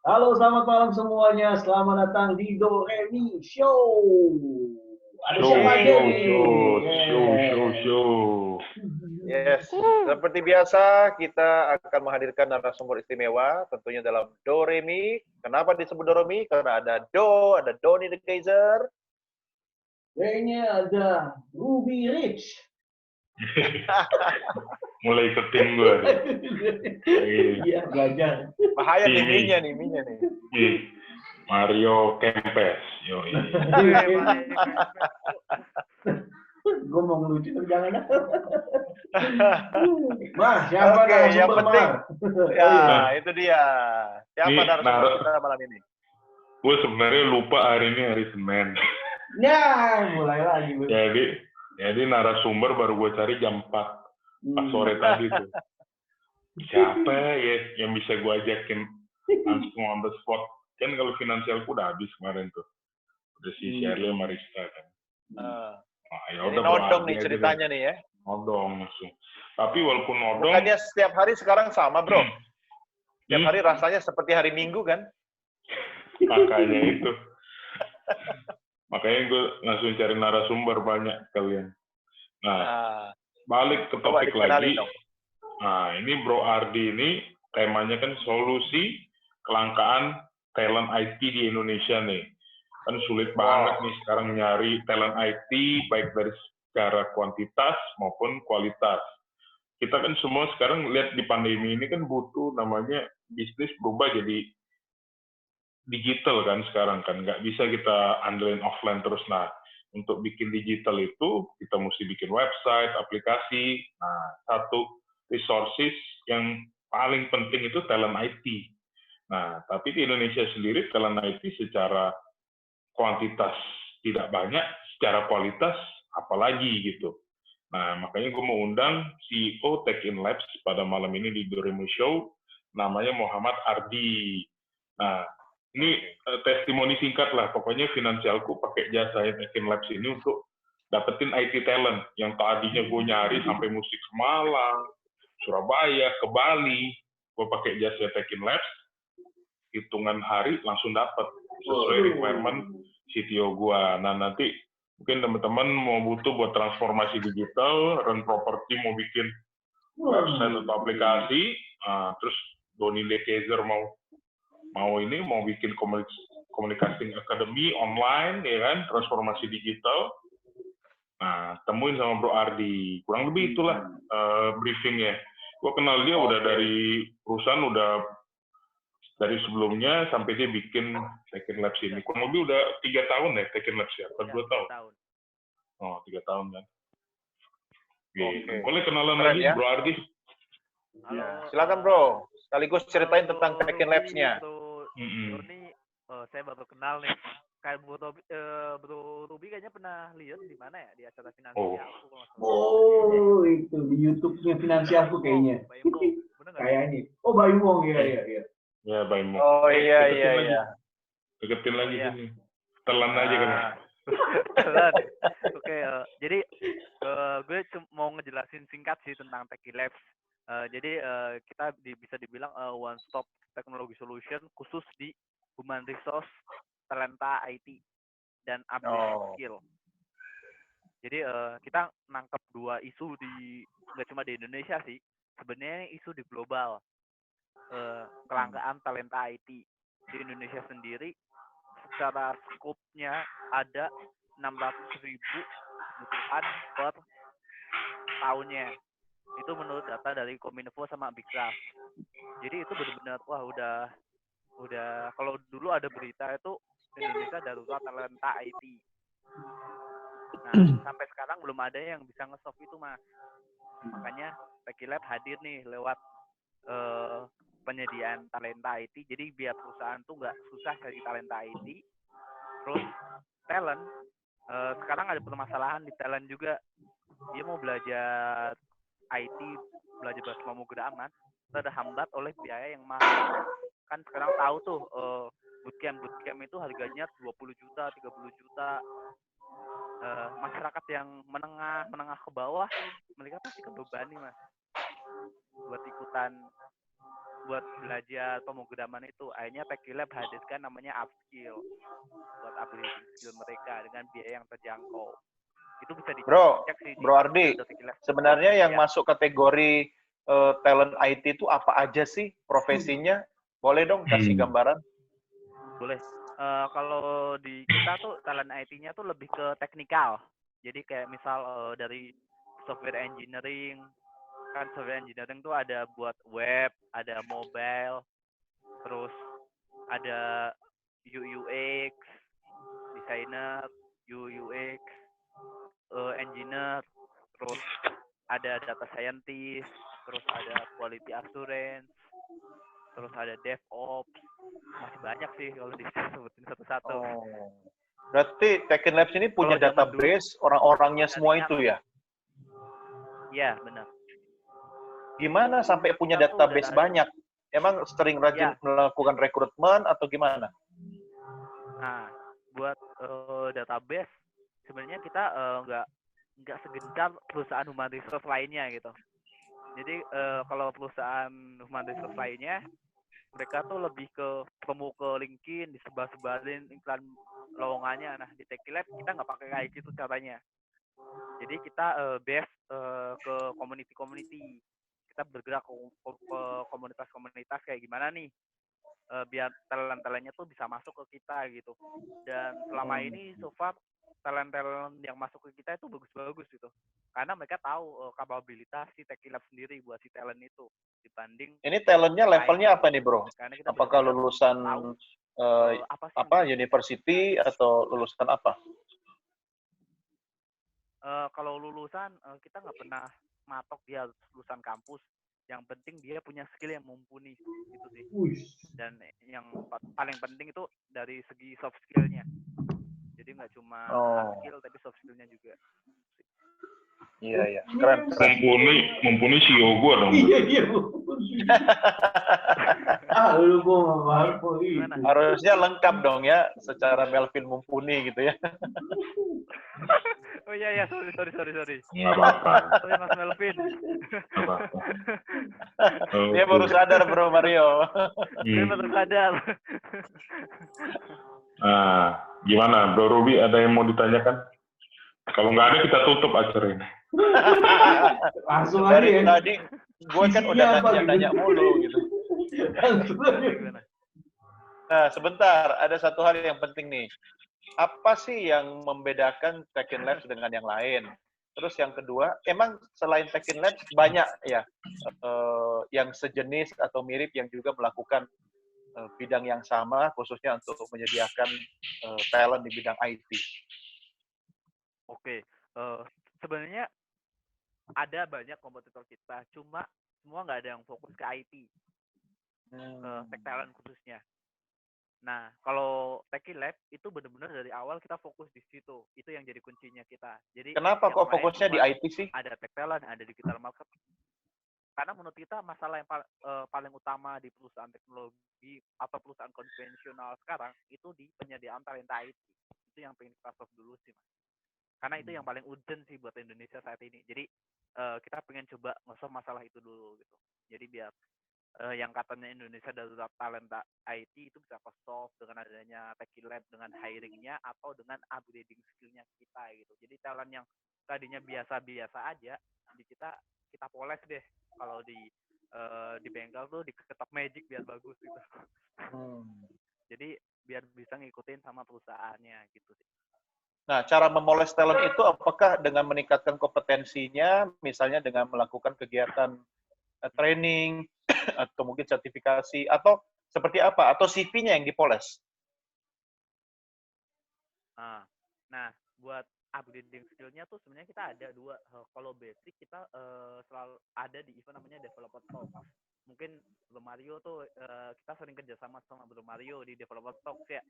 Halo, selamat malam semuanya. Selamat datang di Do Remi Show. Ada siapa aja nih? Yes, seperti biasa kita akan menghadirkan narasumber istimewa tentunya dalam Do Remi. Kenapa disebut Do Remi? Karena ada Do, ada Doni the Kaiser. D-nya ada Ruby Rich. Mulai ikut tim gue. Iya, belajar. Bahaya nih, minya nih. Mario Kempes. Gue mau ngelucu tapi jangan. Mas, siapa Oke, yang penting. Ya, itu dia. Siapa narasumber kita malam ini? Gue sebenarnya lupa hari ini hari Senin. Ya, mulai lagi. Jadi narasumber baru gue cari jam 4 pas sore tadi tuh. Siapa ya yang bisa gue ajakin langsung on the spot? Kan kalau finansialku udah habis kemarin tuh. Udah si Shirley Marista kan. Ya udah nodong nih ceritanya nih ya. Nodong langsung. Tapi walaupun nodong. Bukannya setiap hari sekarang sama bro. Setiap hari rasanya seperti hari Minggu kan? Makanya itu. Makanya gue langsung cari narasumber banyak kalian. Nah, balik ke topik lagi. Dong. Nah, ini Bro Ardi ini temanya kan solusi kelangkaan talent IT di Indonesia nih. Kan sulit banget nih sekarang nyari talent IT baik dari secara kuantitas maupun kualitas. Kita kan semua sekarang lihat di pandemi ini kan butuh namanya bisnis berubah jadi digital kan sekarang kan. Nggak bisa kita andelin offline terus. Nah, untuk bikin digital itu kita mesti bikin website, aplikasi. Nah, satu resources yang paling penting itu talent IT. Nah, tapi di Indonesia sendiri talent IT secara kuantitas tidak banyak, secara kualitas apalagi gitu. Nah, makanya gue mau undang CEO Tech in Labs pada malam ini di Doremo Show, namanya Muhammad Ardi. Nah, ini testimoni singkat lah, pokoknya finansialku pakai jasa Tech in Labs ini untuk dapetin IT talent, yang tadinya gue nyari sampai musik Malang, Surabaya, ke Bali, gue pakai jasa Tech in Labs, hitungan hari langsung dapet, sesuai requirement CTO gue. Nah, nanti mungkin teman-teman mau butuh buat transformasi digital, run property, mau bikin website atau aplikasi, terus Doni the Kaiser mau bikin communication academy online, ya kan, transformasi digital. Nah, temuin sama Bro Ardi. Kurang lebih itulah briefingnya. Gue kenal dia udah dari perusahaan, udah dari sebelumnya sampai dia bikin Tech in Labs ini. Kurang lebih udah 3 tahun ya Tech in Labs ya? Atau 2 tahun? Oh, 3 tahun kan. Boleh kenalan lagi ya? Bro Ardi? Halo. Silakan Bro. Sekaligus ceritain tentang Tech in Labs-nya. Ini saya baru kenal nih. Kayak Bro Ruby kayaknya pernah lihat di mana ya, di acara finansialku. Oh, itu di YouTube-nya finansialku kayaknya. Kayaknya. Oh, Bayumong ya. Ya, Bayumong. Oh iya. Deketin lagi sini. Telan aja kan. Telan. Oke, jadi gue mau ngejelasin singkat sih tentang Tech in Labs. Jadi kita bisa dibilang one stop technology solution khusus di human resource, talenta IT dan update skill. Jadi kita nangkep 2 isu nggak cuma di Indonesia sih, sebenarnya isu di global. Kelangkaan talenta IT di Indonesia sendiri secara skopnya ada 600.000 kebutuhan per tahunnya. Itu menurut data dari Kominfo sama Bigcraft. Jadi itu benar-benar udah kalau dulu ada berita itu Indonesia darurat talenta IT. Nah, sampai sekarang belum ada yang bisa nge-solve itu, Mas. Makanya Tech in Labs hadir nih lewat penyediaan talenta IT. Jadi biar perusahaan tuh nggak susah cari talenta IT. Terus talent, sekarang ada permasalahan di talent juga. Dia mau belajar IT, belajar bahasa pemrograman, itu ada hambat oleh biaya yang mahal. Kan sekarang tahu tuh bootcamp itu harganya 20 juta, 30 juta. Masyarakat yang menengah ke bawah, mereka pasti kebebani, Mas, buat ikutan buat belajar pemrograman itu. Akhirnya Techilab hadirkan namanya upskill buat upgrading skill mereka dengan biaya yang terjangkau. Itu bisa dicek sih Bro Ardi, sebenarnya yang masuk kategori talent IT itu apa aja sih profesinya? Boleh dong kasih gambaran? Boleh. Kalau di kita tuh talent IT-nya tuh lebih ke teknikal. Jadi kayak misal dari software engineering, kan software engineering tuh ada buat web, ada mobile, terus ada UX, designer, UX, engineer, terus ada data scientist, terus ada quality assurance, terus ada DevOps, masih banyak sih kalau disebutin satu-satu. Berarti Techinlabs ini punya database orang-orangnya semua itu ya? Iya, benar. Gimana sampai punya database banyak? Emang sering rajin melakukan rekrutmen atau gimana? Nah, buat database sebenarnya kita nggak segencar perusahaan human resource lainnya gitu. Jadi kalau perusahaan human resource lainnya, mereka tuh lebih ke ketemu ke LinkedIn, disebar-sebarin iklan lowongannya. Nah, di Techilab kita nggak pakai kayak gitu caranya. Jadi kita base ke community-community. Kita bergerak ke komunitas-komunitas kayak gimana nih, biar talent-talentnya tuh bisa masuk ke kita gitu. Dan selama ini so far talent-talent yang masuk ke kita itu bagus-bagus gitu. Karena mereka tahu kapabilitas si Techilab sendiri buat si talent itu dibanding. Ini talentnya levelnya apa nih bro? Apakah lulusan university atau lulusan apa? Kalau lulusan kita nggak pernah matok dia lulusan kampus. Yang penting dia punya skill yang mumpuni gitu sih. Dan yang paling penting itu dari segi soft skillnya. Jadi nggak cuma hard skill tapi soft skillnya juga. Iya, keren. Mumpuni CEO gue dong. Iya. Lu gua harusnya lengkap dong ya, secara Melvin mumpuni gitu ya. Oh iya, sorry. Nggak apa-apa. Sorry Mas Melvin. Nggak apa-apa. Dia baru sadar bro Mario. Dia baru sadar. Nah, gimana Bro Ruby, ada yang mau ditanyakan? Kalau nggak ada kita tutup acara ini. Langsung dari aja. Tadi gue kan udah nanya mulu gitu. Nah, sebentar, ada satu hal yang penting nih. Apa sih yang membedakan Techinlabs dengan yang lain? Terus yang kedua, emang selain Techinlabs banyak ya yang sejenis atau mirip yang juga melakukan bidang yang sama, khususnya untuk menyediakan talent di bidang IT. Oke, sebenarnya ada banyak kompetitor kita, cuma semua nggak ada yang fokus ke IT, tech talent khususnya. Nah, kalau Techilab itu benar-benar dari awal kita fokus di situ, itu yang jadi kuncinya kita. Jadi kenapa kok fokusnya di IT sih? Ada tech talent, ada digital marketing. Karena menurut kita masalah yang paling utama di perusahaan teknologi atau perusahaan konvensional sekarang itu di penyediaan talenta IT. Itu yang pengen kita solve dulu sih, Mas. Karena itu yang paling urgent sih buat Indonesia saat ini. Jadi kita pengen coba nge-solve masalah itu dulu gitu. Jadi biar yang katanya Indonesia darurat talenta IT itu bisa ke-solve dengan adanya Techilab, dengan hiringnya atau dengan upgrading skillnya kita gitu. Jadi talent yang tadinya biasa-biasa aja di kita poles deh. Kalau di bengkel tuh diketok magic biar bagus gitu. Jadi biar bisa ngikutin sama perusahaannya gitu sih. Nah, cara memoles talent itu apakah dengan meningkatkan kompetensinya, misalnya dengan melakukan kegiatan training, atau mungkin sertifikasi, atau seperti apa? Atau CV-nya yang dipoles? Nah, buat upgrading skill-nya tuh sebenarnya kita ada dua. Kalau basic kita selalu ada di event namanya Developer Talks. Mungkin Bro Mario tuh kita sering kerjasama sama Bro Mario di Developer Talks ya.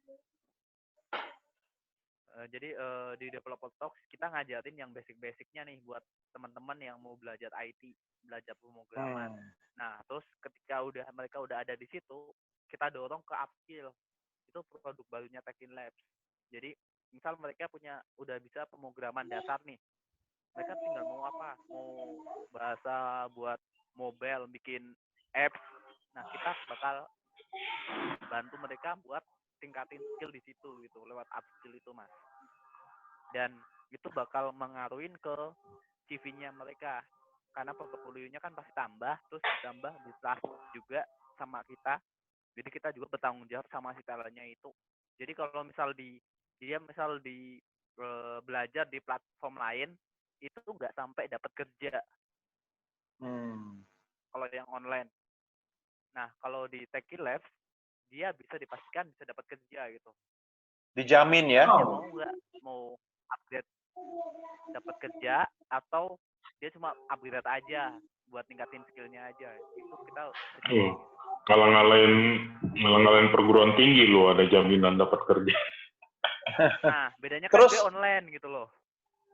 Jadi di Developer Talks kita ngajarin yang basic-basicnya nih buat teman-teman yang mau belajar IT, belajar pemrograman. Nah, terus ketika mereka udah ada di situ, kita dorong ke upskill. Itu produk barunya Techinlabs. Jadi misal mereka udah bisa pemrograman dasar nih, mereka tinggal mau apa? Mau bahasa buat mobile, bikin apps, Nah, kita bakal bantu mereka buat tingkatin skill di situ gitu lewat upskill itu, Mas. Dan itu bakal mengaruhin ke CV-nya mereka. Karena portofolionya kan pasti tambah, terus ditambah bisa juga sama kita. Jadi kita juga bertanggung jawab sama si talentnya itu. Jadi kalau misal dia misal belajar di platform lain, itu nggak sampai dapat kerja kalau yang online. Nah, kalau di Techie Labs, dia bisa dipastikan bisa dapat kerja gitu. Dijamin ya? Dia mau nggak mau upgrade dapat kerja atau dia cuma upgrade aja buat tingkatin skillnya aja. Itu kita ngalahin perguruan tinggi lo ada jaminan dapat kerja. Nah, bedanya kan dia online gitu loh.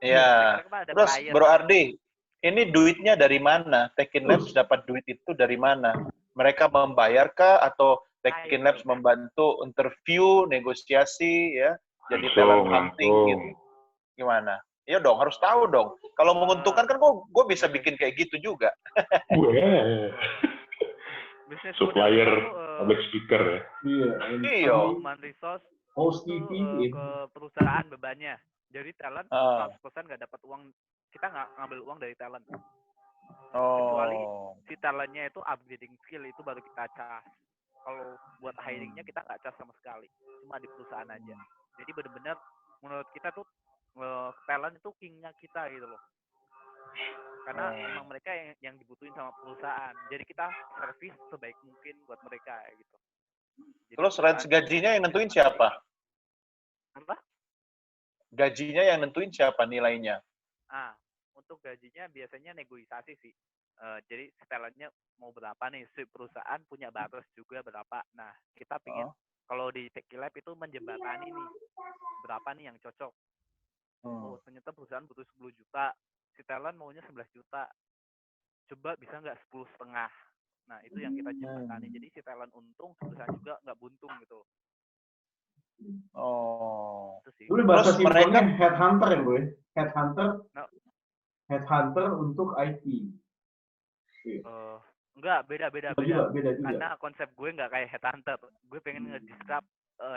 Iya. Terus Bro Ardi, ini duitnya dari mana? Techin Labs dapat duit itu dari mana? Mereka membayarkah atau Techin Labs membantu interview, negosiasi, ya, jadi talent hunting gitu? Gimana? Iya dong, harus tahu dong. Kalau menguntungkan kan gue bisa bikin kayak gitu juga. Supplier, public speaker ya. Iya. Human resource host itu TV ke perusahaan bebannya. Jadi talent 100% nggak dapat uang. Kita nggak ngambil uang dari talent. Kecuali si talentnya itu upgrading skill, itu baru kita cas. Kalau buat hiringnya kita nggak cas sama sekali. Cuma di perusahaan aja. Jadi benar-benar menurut kita tuh talent itu king-nya kita gitu loh. Karena emang mereka yang dibutuhin sama perusahaan. Jadi kita servis sebaik mungkin buat mereka gitu. Jadi terus range gajinya yang nentuin siapa? Apa? Gajinya yang nentuin siapa nilainya? Untuk gajinya biasanya negosiasi sih. Jadi talentnya mau berapa nih, si perusahaan punya batas juga berapa. Nah, kita pingin kalau di Techie Lab itu menjembatani nih, berapa nih yang cocok. Oh, ternyata perusahaan butuh 10 juta, si talent maunya 11 juta. Coba bisa nggak 10,5? Nah, itu yang kita jembatani. Jadi si talent untung, perusahaan juga nggak buntung gitu. Dulu bahasa simpelnya headhunter ya, Boy? Headhunter untuk IT. Enggak, beda. Karena konsep gue nggak kayak headhunter. Gue pengen nge-describe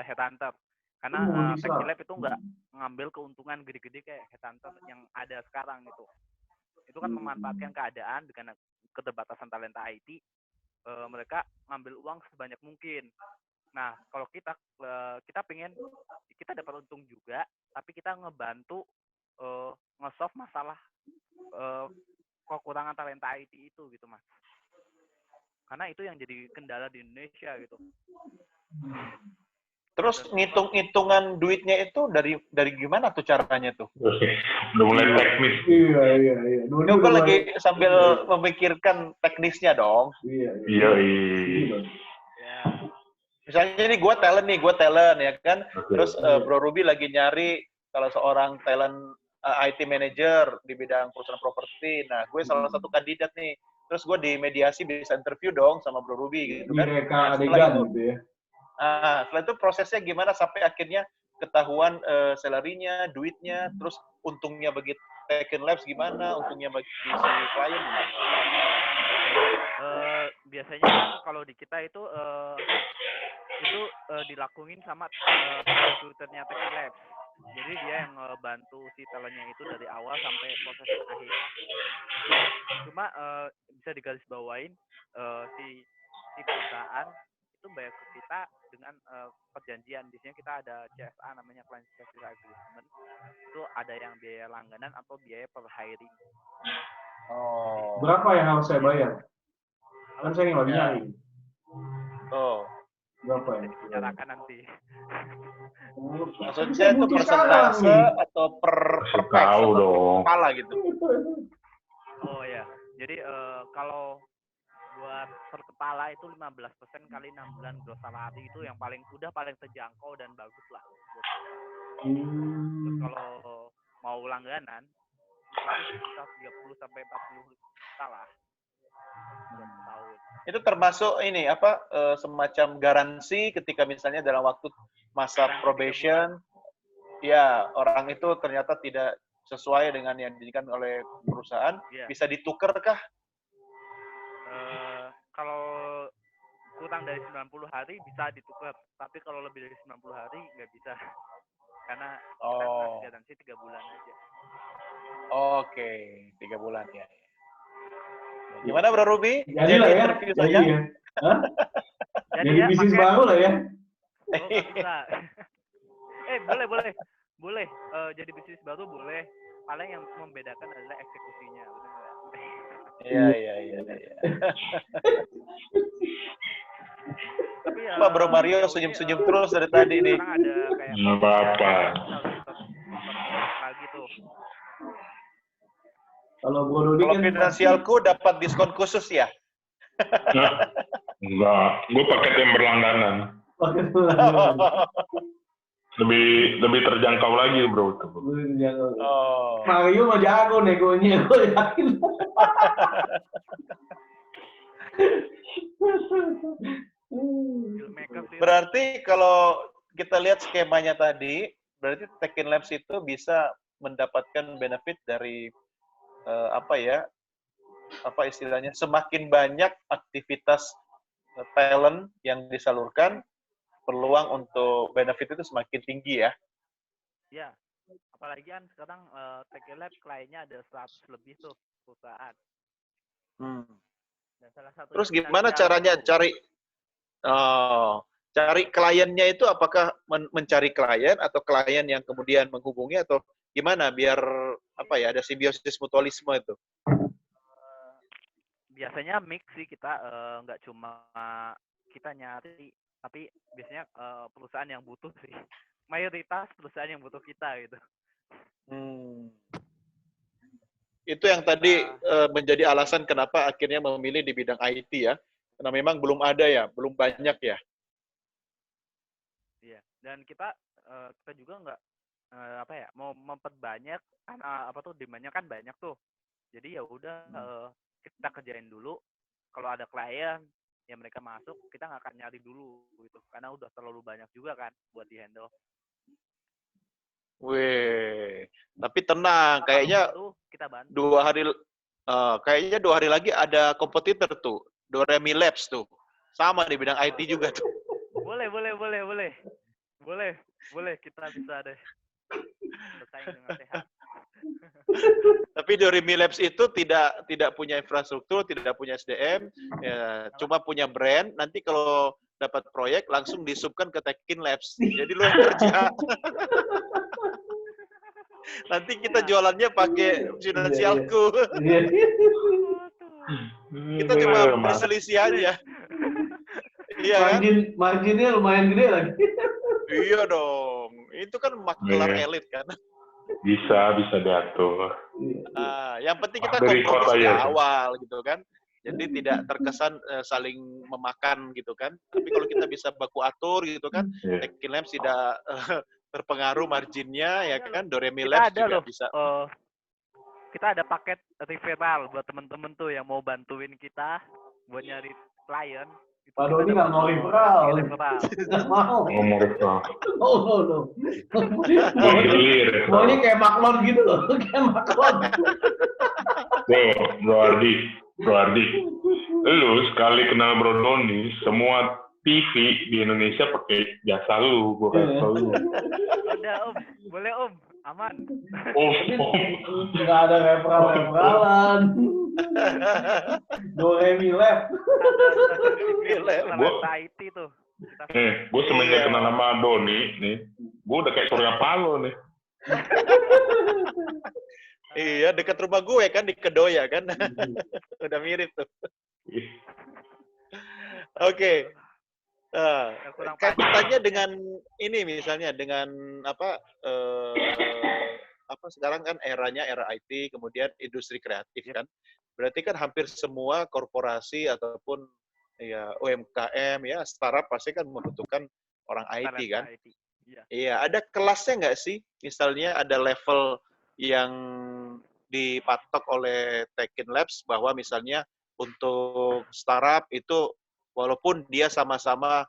headhunter. Karena Techie Lab itu nggak ngambil keuntungan gede-gede kayak headhunter yang ada sekarang gitu. Itu kan memanfaatkan keadaan dengan keterbatasan talenta IT. Mereka ngambil uang sebanyak mungkin. Nah, kalau kita pengen kita dapat untung juga, tapi kita ngebantu nge-solve masalah kekurangan talenta IT itu gitu, Mas. Karena itu yang jadi kendala di Indonesia gitu. Terus ngitung-ngitungan duitnya itu dari gimana tuh caranya tuh? Udah mulai teknis. Iya. Gue lagi sambil memikirkan teknisnya dong. Iya. Misalnya nih gue talent ya kan. Terus Bro Ruby lagi nyari salah seorang talent IT manager di bidang perusahaan properti. Nah, gue salah satu kandidat nih. Terus gue di mediasi bisa interview dong sama Bro Ruby gitu kan. Setelah itu prosesnya gimana sampai akhirnya ketahuan salary-nya, duitnya, terus untungnya bagi Techin Labs gimana, untungnya bagi si klien gimana? Biasanya kan kalau di kita itu dilakuin sama recruiter-nya Techie Labs. Jadi dia yang bantu si talentnya itu dari awal sampai proses akhir. Cuma bisa digarisbawain si perusahaan itu bayar ke kita dengan perjanjian. Biasanya kita ada CSA namanya Client Service Agreement. Itu ada yang biaya langganan atau biaya per hiring. Berapa yang harus saya bayar? Kan saya nggak nyari. Berapa ya? Bicarakan nanti. Maksudnya itu persentase atau per tahu dong. Kepala gitu. Oh ya. Jadi kalau buat per kepala itu 15% kali 6 bulan gross salary itu yang paling terjangkau dan bagus lah. Terus kalau mau langganan itu sekitar 30 sampai 40 juta lah. Tahun. Itu termasuk ini semacam garansi ketika misalnya dalam waktu masa probation ya orang itu ternyata tidak sesuai dengan yang diinginkan oleh perusahaan, bisa ditukar kah? Kalau kurang dari 90 hari bisa ditukar, tapi kalau lebih dari 90 hari nggak bisa. Karena kita ngasih garansi 3 bulan aja. Oke, 3 bulan ya. Gimana Bro Ruby? Jadilah ya. interview Jadi saya? ya. Hah? Jadi Jadi ya, bisnis pakai- baru lah ya. Oh, nggak bisa. Boleh. Jadi bisnis baru boleh. Paling yang membedakan adalah eksekusinya. Bener nggak? Iya. Tapi ya, Pak Bro Mario sejauh ini, senyum-senyum terus dari tadi nih. sekarang ada kayak Nggak apa-apa. lagi tuh. Kalau Bro Dodi Kalau kan finansialku dapat diskon khusus ya? Nah, enggak, gue paket yang berlangganan. pakai Lebih terjangkau lagi, bro. Oh. Mario mah jago negonya, gue yakin. Filmmaker sih. Berarti kalau kita lihat skemanya tadi, berarti Tekin Labs itu bisa mendapatkan benefit dari apa istilahnya, semakin banyak aktivitas talent yang disalurkan, peluang untuk benefit itu semakin tinggi ya. Ya, apalagi kan sekarang Tekin Lab kliennya ada 100 lebih tuh perusahaan. Dan salah satu Terus gimana caranya cari kliennya itu? Apakah mencari klien atau klien yang kemudian menghubungi, atau gimana biar ada simbiosis mutualisme itu? Biasanya mix sih kita, nggak cuma kita nyari, tapi biasanya perusahaan yang butuh sih. Mayoritas perusahaan yang butuh kita gitu. Itu yang tadi menjadi alasan kenapa akhirnya memilih di bidang IT ya, karena memang belum ada ya, belum banyak ya. Iya, dan kita juga nggak mau memperbanyak karena demand-nya kan banyak tuh. Jadi ya udah kita kerjain dulu. Kalau ada klien yang mereka masuk, kita nggak akan nyari dulu gitu, karena udah terlalu banyak juga kan buat di-handle. Wih, tapi tenang, kayaknya kita bantu. 2 hari lagi ada kompetitor tuh, Doremi Labs tuh, sama di bidang IT juga tuh. Boleh, kita bisa deh bersaing dengan sehat. Tapi Doremi Labs itu tidak punya infrastruktur, tidak punya SDM, ya, cuma punya brand. Nanti kalau dapat proyek langsung disubkan ke Tekin Labs. Jadi lo yang kerja. Nanti kita jualannya pakai finansialku. Kita cuma berselisih aja. Iya kan? Marginnya lumayan gede lagi. Iya dong. Itu kan makelar elit kan. Bisa diatur. Yang penting kita Dari kompromi kota sejak ya. awal gitu kan. Jadi tidak terkesan saling memakan gitu kan. Tapi kalau kita bisa baku atur gitu kan, Tekin Labs tidak terpengaruh marginnya ya kan. Doremi Labs juga loh, bisa. Kita ada paket referral buat temen-temen tuh yang mau bantuin kita buat nyari klien. Pak Dodi nggak mau referral. Nggak mau. Ngomong referral. No. Maunya kayak maklon gitu loh. Kayak maklon. Bro Ardi. Lu sekali kenal Bro Doni, semua TV di Indonesia pakai jasa lu. Gua kasih tau lu. Udah boleh aman. Nggak ada referalan. Doremi Lab. Ada IT tuh. Gue semenjak kenal sama Doni nih, gue udah kayak Surya Paloh nih. Iya, dekat rumah gue kan di Kedoya kan. Udah mirip tuh. Oke. Kaitannya dengan ini misalnya dengan sekarang kan era IT, kemudian industri kreatif kan. Berarti kan hampir semua korporasi ataupun ya UMKM ya startup pasti kan membutuhkan orang IT kan. Iya, ada kelasnya nggak sih? Misalnya ada level yang dipatok oleh Tekin Labs bahwa misalnya untuk startup itu walaupun dia sama-sama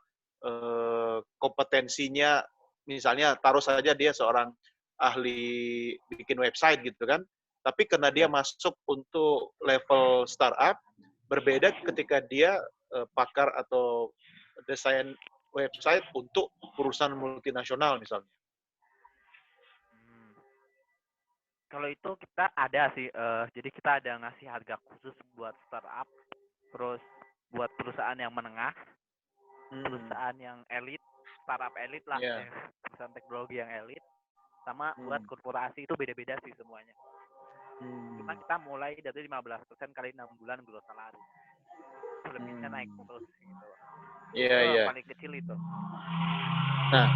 kompetensinya, misalnya taruh saja dia seorang ahli bikin website gitu kan, tapi karena dia masuk untuk level startup, berbeda ketika dia pakar atau desain website untuk perusahaan multinasional misalnya. Kalau itu kita ada sih, jadi kita ada ngasih harga khusus buat startup, terus buat perusahaan yang menengah, perusahaan yang elit, startup elit lah, Iya. perusahaan teknologi yang elit, sama buat korporasi itu beda-beda sih semuanya. Cuma kita mulai dari 15% kali 6 bulan gross salary. Lebihnya naik terus gitu. Iya, Itu iya. yang paling kecil itu. Nah,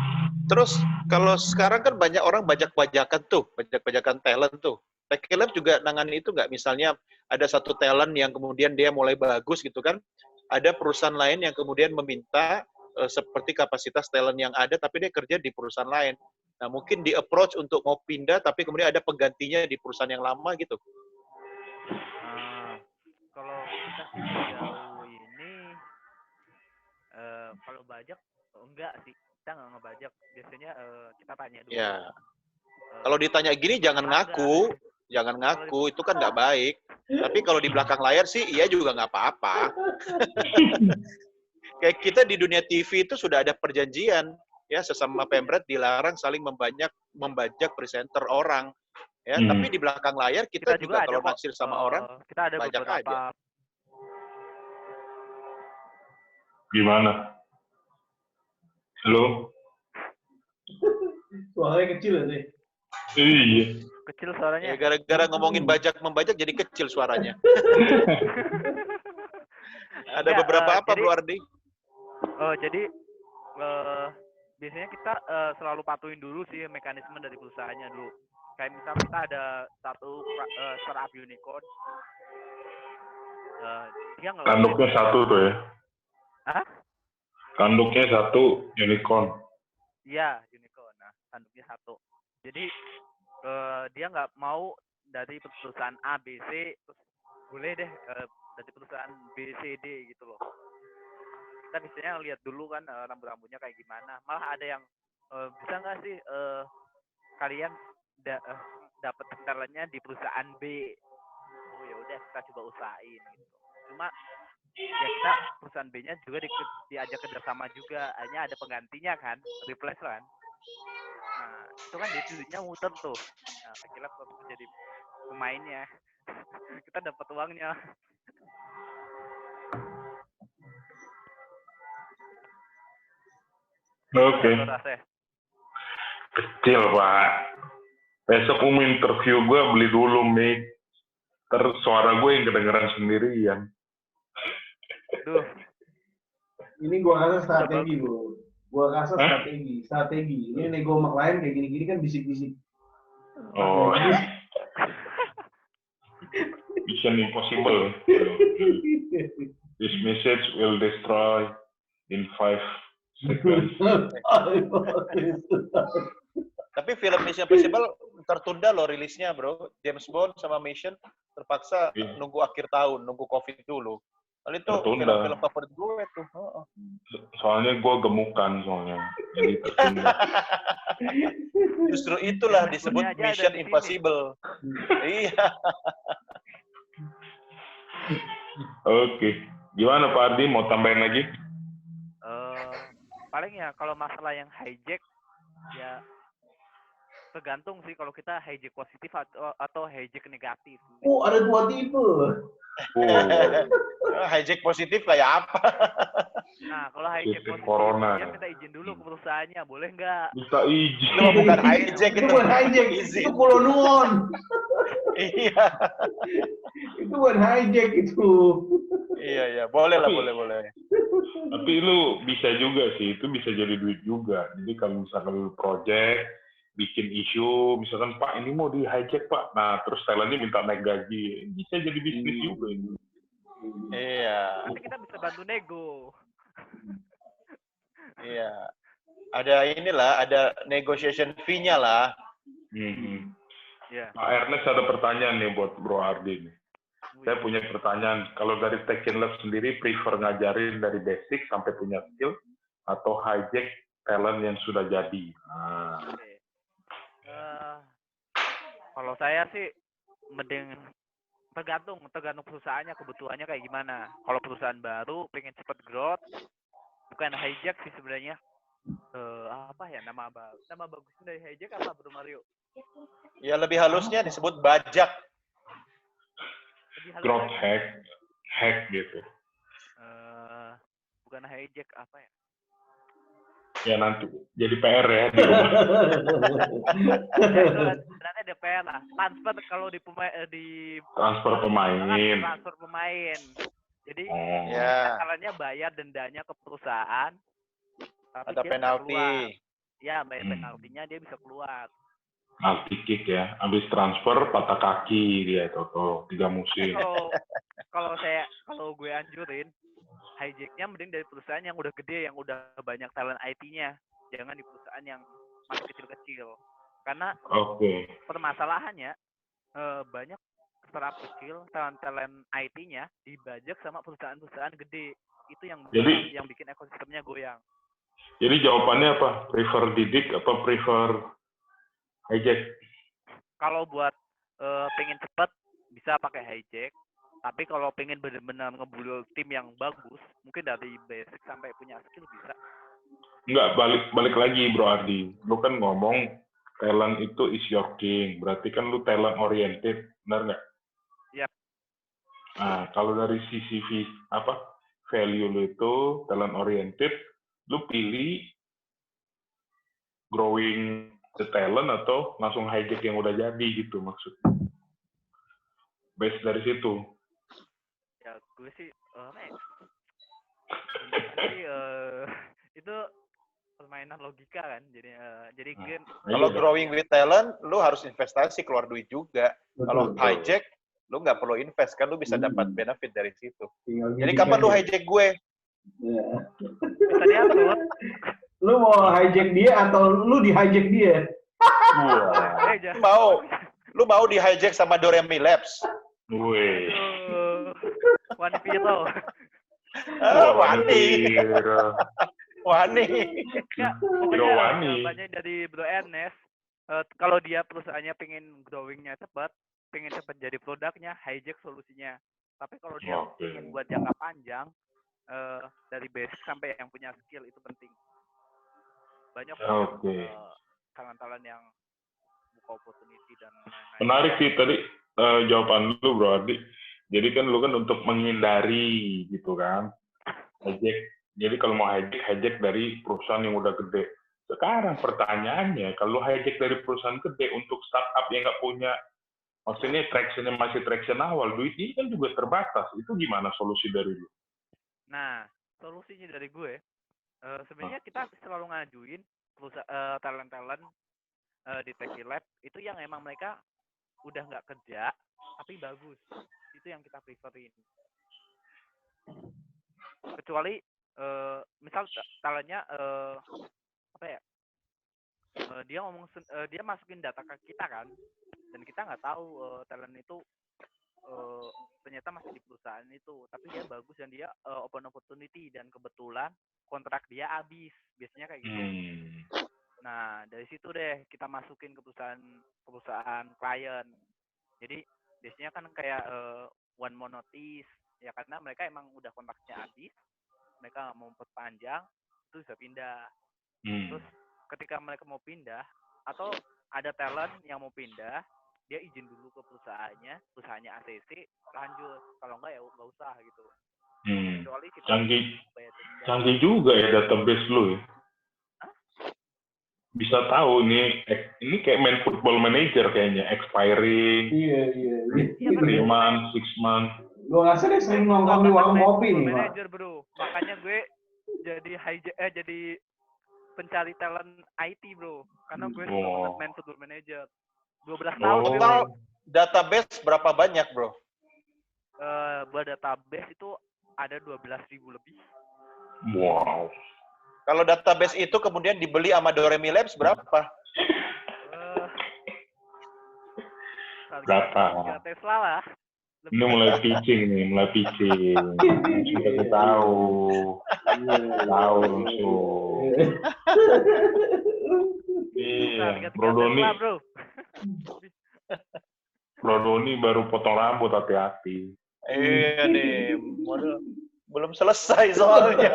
terus kalau sekarang kan banyak orang bajak-bajakan tuh, bajak-bajakan talent tuh. Techlab juga nangani itu nggak? Misalnya ada satu talent yang kemudian dia mulai bagus gitu kan, ada perusahaan lain yang kemudian meminta seperti kapasitas talent yang ada, tapi dia kerja di perusahaan lain. Nah, mungkin di approach untuk mau pindah, tapi kemudian ada penggantinya di perusahaan yang lama gitu. Kalau kita sih sejauh ini, kalau bajak enggak sih, kita nggak ngebajak. Biasanya kita tanya dulu. Ya. Kalau ditanya gini jangan ngaku, itu kan nggak baik. Tapi kalau di belakang layar sih iya juga nggak apa-apa. Kayak kita di dunia TV itu sudah ada perjanjian, ya sesama pemret dilarang saling membajak presenter orang. Ya, tapi di belakang layar kita juga kalau naksir sama orang, kita ada bajak beberapa. aja. Gimana? Halo? Suaranya kecil sih. Iya. Kecil suaranya. Ya, gara-gara ngomongin bajak-membajak jadi kecil suaranya. Ada beberapa apa, Bro Ardi? Jadi biasanya kita selalu patuhin dulu sih mekanisme dari perusahaannya dulu. Kayak misal kita ada satu startup unicorn, dia nggak. Tanduknya satu tuh ya? Hah? Tanduknya satu unicorn. Iya, unicorn. Nah, tanduknya satu. Jadi dia nggak mau dari perusahaan A, B, C, terus boleh deh dari perusahaan B, C, D gitu loh. Kita biasanya lihat dulu kan rambut-rambutnya kayak gimana. Malah ada yang bisa nggak sih kalian dapat talentnya di perusahaan B? Oh ya udah kita coba usahain gitu. Cuma ya kita perusahaan B-nya juga diajak kerjasama juga. Hanya ada penggantinya kan, replace kan. Nah itu kan duitnya muter tuh. Nah kira kalau jadi pemainnya kita dapat uangnya. Oke. Kecil, Pak. Besok interview gue beli dulu mic. Terus suara gue yang kedengeran sendirian. Duh. Ini gue rasa strategi, Bro. Gue rasa strategi. Ini nego sama klien kayak gini-gini kan bisik-bisik. Oh. Mission impossible. This message will destroy in 5 seconds. Tapi film Mission Impossible tertunda loh rilisnya, Bro. James Bond sama Mission terpaksa nunggu akhir tahun, nunggu COVID dulu. Lalu itu film-film favorit gue tuh. Soalnya gue gemukan soalnya. Jadi tertunda. Justru itulah disebut Mission Impossible. Iya. Oke. Gimana Pak Ardi, mau tambahin lagi? Paling ya kalau masalah yang hijack, ya tergantung sih kalau kita hijack positif atau hijack negatif. Oh, ada 2 tipe. Hijack positif kayak apa? Nah, kalau hijack positif, corona. dia minta izin dulu ke perusahaannya, boleh nggak? Bisa izin. Itu bukan hijack, itu bukan hijack, itu kolonial. Iya. Itu bukan hijack itu. Iya, boleh lah, boleh. Tapi lu bisa juga sih, itu bisa jadi duit juga. Jadi kalau misalkan lu project, bikin isu, misalkan Pak ini mau di hijack Pak, nah terus talentnya minta naik gaji, bisa jadi bisnis juga ini. Iya. Nanti kita bisa bantu nego. Iya. Ada negotiation fee-nya lah. Yeah. Pak Ernest ada pertanyaan nih buat Bro Ardi nih. Saya punya pertanyaan, kalau dari Techlab sendiri prefer ngajarin dari basic sampai punya skill atau hijack talent yang sudah jadi? Kalau saya sih mending tergantung perusahaannya, kebutuhannya kayak gimana. Kalau perusahaan baru pengen cepet growth, bukan hijack sih sebenarnya. Apa ya nama bagusnya dari hijack apa Bro Mario? Ya lebih halusnya disebut bajak. Lebih halus Growth lagi. hack gitu. Bukan hijack apa ya? Ya nanti jadi PR ya di rumah. Ya itu sebenarnya ada PR lah. Transfer kalau di Transfer pemain. transfer pemain. Jadi Ya. caranya bayar dendanya ke perusahaan. Tapi Ada dia bisa penalti. keluar. Ya, bayar penaltinya dia bisa keluar. Penalti kick ya. Habis transfer patah kaki dia Toto 3 musim. Kalau gue anjurin hijacknya mending dari perusahaan yang udah gede, yang udah banyak talent IT-nya. Jangan di perusahaan yang masih kecil-kecil. Karena permasalahannya banyak startup kecil, talent IT-nya dibajak sama perusahaan-perusahaan gede. Itu yang bikin ekosistemnya goyang. Jadi jawabannya apa? Prefer Didik atau prefer hijack? Kalau buat pengen cepet bisa pakai hijack. Tapi kalau pengen benar-benar ngebully tim yang bagus, mungkin dari basic sampai punya skill bisa. Enggak, balik lagi Bro Ardi. Lu kan ngomong talent itu is your king. Berarti kan lu talent oriented, benar nggak? Iya. Nah, kalau dari sisi value lu itu talent oriented, lu pilih growing the talent atau langsung hijack yang udah jadi gitu maksudnya. Base dari situ. Ya gue sih itu permainan logika kan, jadi game. Kalau growing with talent lu harus investasi, keluar duit juga. Kalau hijack lu nggak perlu invest kan, lu bisa dapat benefit dari situ. Jadi kapan lu hijack gue? Bisa diatur. Lu mau hijack dia atau lu di hijack dia? Lu mau di hijack sama Doremi Labs? Wih. Wani Piro. Wani. Banyak dari Bro Ernest. Kalau dia perusahaannya pengen growing-nya cepat, pengen cepat jadi produknya, hijack solusinya. Tapi kalau dia ingin buat jangka panjang, dari basic sampai yang punya skill itu penting. Banyak talent-talent yang buka opportunity dan lain-lain. Menarik sih tadi jawaban lu Bro Ardi. Jadi kan lu kan untuk menghindari gitu kan hijack. Jadi kalau mau hijack dari perusahaan yang udah gede. Sekarang pertanyaannya, kalau hijack dari perusahaan gede untuk startup yang nggak punya, maksudnya traction awal, duitnya kan juga terbatas. Itu gimana solusi dari lu? Nah, solusinya dari gue, sebenarnya kita selalu ngajuin talent-talent di Techie Lab itu yang emang mereka udah nggak kerja tapi bagus, itu yang kita preferin. Kecuali misal talentnya dia masukin data ke kita kan, dan kita nggak tahu talent itu ternyata masih di perusahaan itu, tapi dia bagus dan dia open opportunity dan kebetulan kontrak dia habis, biasanya kayak gitu. Nah dari situ deh kita masukin ke perusahaan klien. Jadi biasanya kan kayak one more notice ya, karena mereka emang udah kontraknya habis, mereka nggak mau perpanjang, itu bisa pindah. Terus ketika mereka mau pindah atau ada talent yang mau pindah, dia izin dulu ke perusahaannya ACC, lanjut. Kalau enggak ya nggak usah gitu. Kecuali kita canggih juga ya database lu ya. Bisa tahu nih, ini kayak main football manager kayaknya, expiring, 3 months, 6 months. Gue ngasih deh sering nongkrong di warung kopi nih, manager bro. Makanya gue jadi pencari talent IT bro, karena gue suka main football manager. 12 tahun. Total database berapa banyak bro? Buat database itu ada 12.000 lebih. Wow. Kalau database itu kemudian dibeli sama Doremi Labs berapa? Berapa? Tesla lah. Ini mulai pitching. Sudah tahu langsung. Iya, Bro Doni baru potong rambut, hati-hati. Iya nih, belum belum selesai soalnya.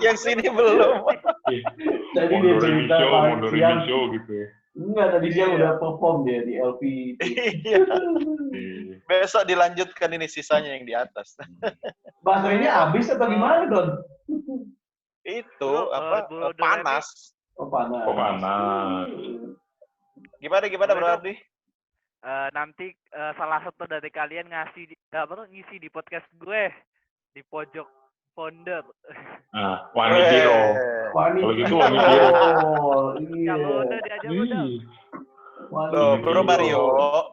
Yang sini belum. Tadi dia cerita siang. Show gitu ya. Enggak, tadi siang udah perform dia di LP. Iya. Besok dilanjutkan ini sisanya yang di atas. Baterainya habis atau gimana, Don? Itu Bro panas. Oh, panas. Gimana Bro Ardi? Nanti salah satu dari kalian ngisi di podcast gue di pojok founder. Wani Biro. Kalau gitu Wani Biro. Iya. Kalau udah diajak udah. Loh, Bro Mario,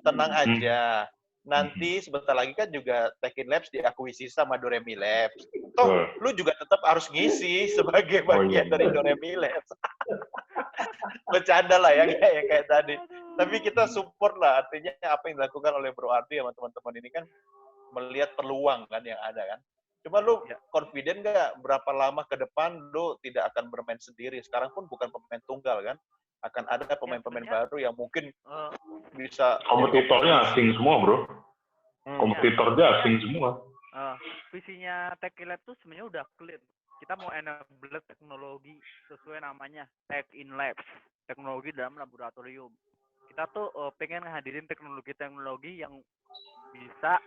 tenang aja. Nanti sebentar lagi kan juga Tekin Labs diakuisisi sama Doremi Labs. Toh, lu juga tetap harus ngisi sebagai bagian dari Doremi Labs. Bercanda lah ya kayak tadi. Tapi kita support lah, artinya apa yang dilakukan oleh Bro Ardi sama teman-teman ini kan melihat peluang kan yang ada kan. Cuma lu confident nggak berapa lama ke depan lu tidak akan bermain sendiri? Sekarang pun bukan pemain tunggal kan. Akan ada pemain-pemain baru yang mungkin bisa... Kompetitornya asing semua, Bro. Kompetitornya asing semua. Visinya Tekin Lab tuh sebenarnya udah clear. Kita mau enable teknologi sesuai namanya Tekin Labs, teknologi dalam laboratorium. Kita tuh pengen ngehadirin teknologi-teknologi yang bisa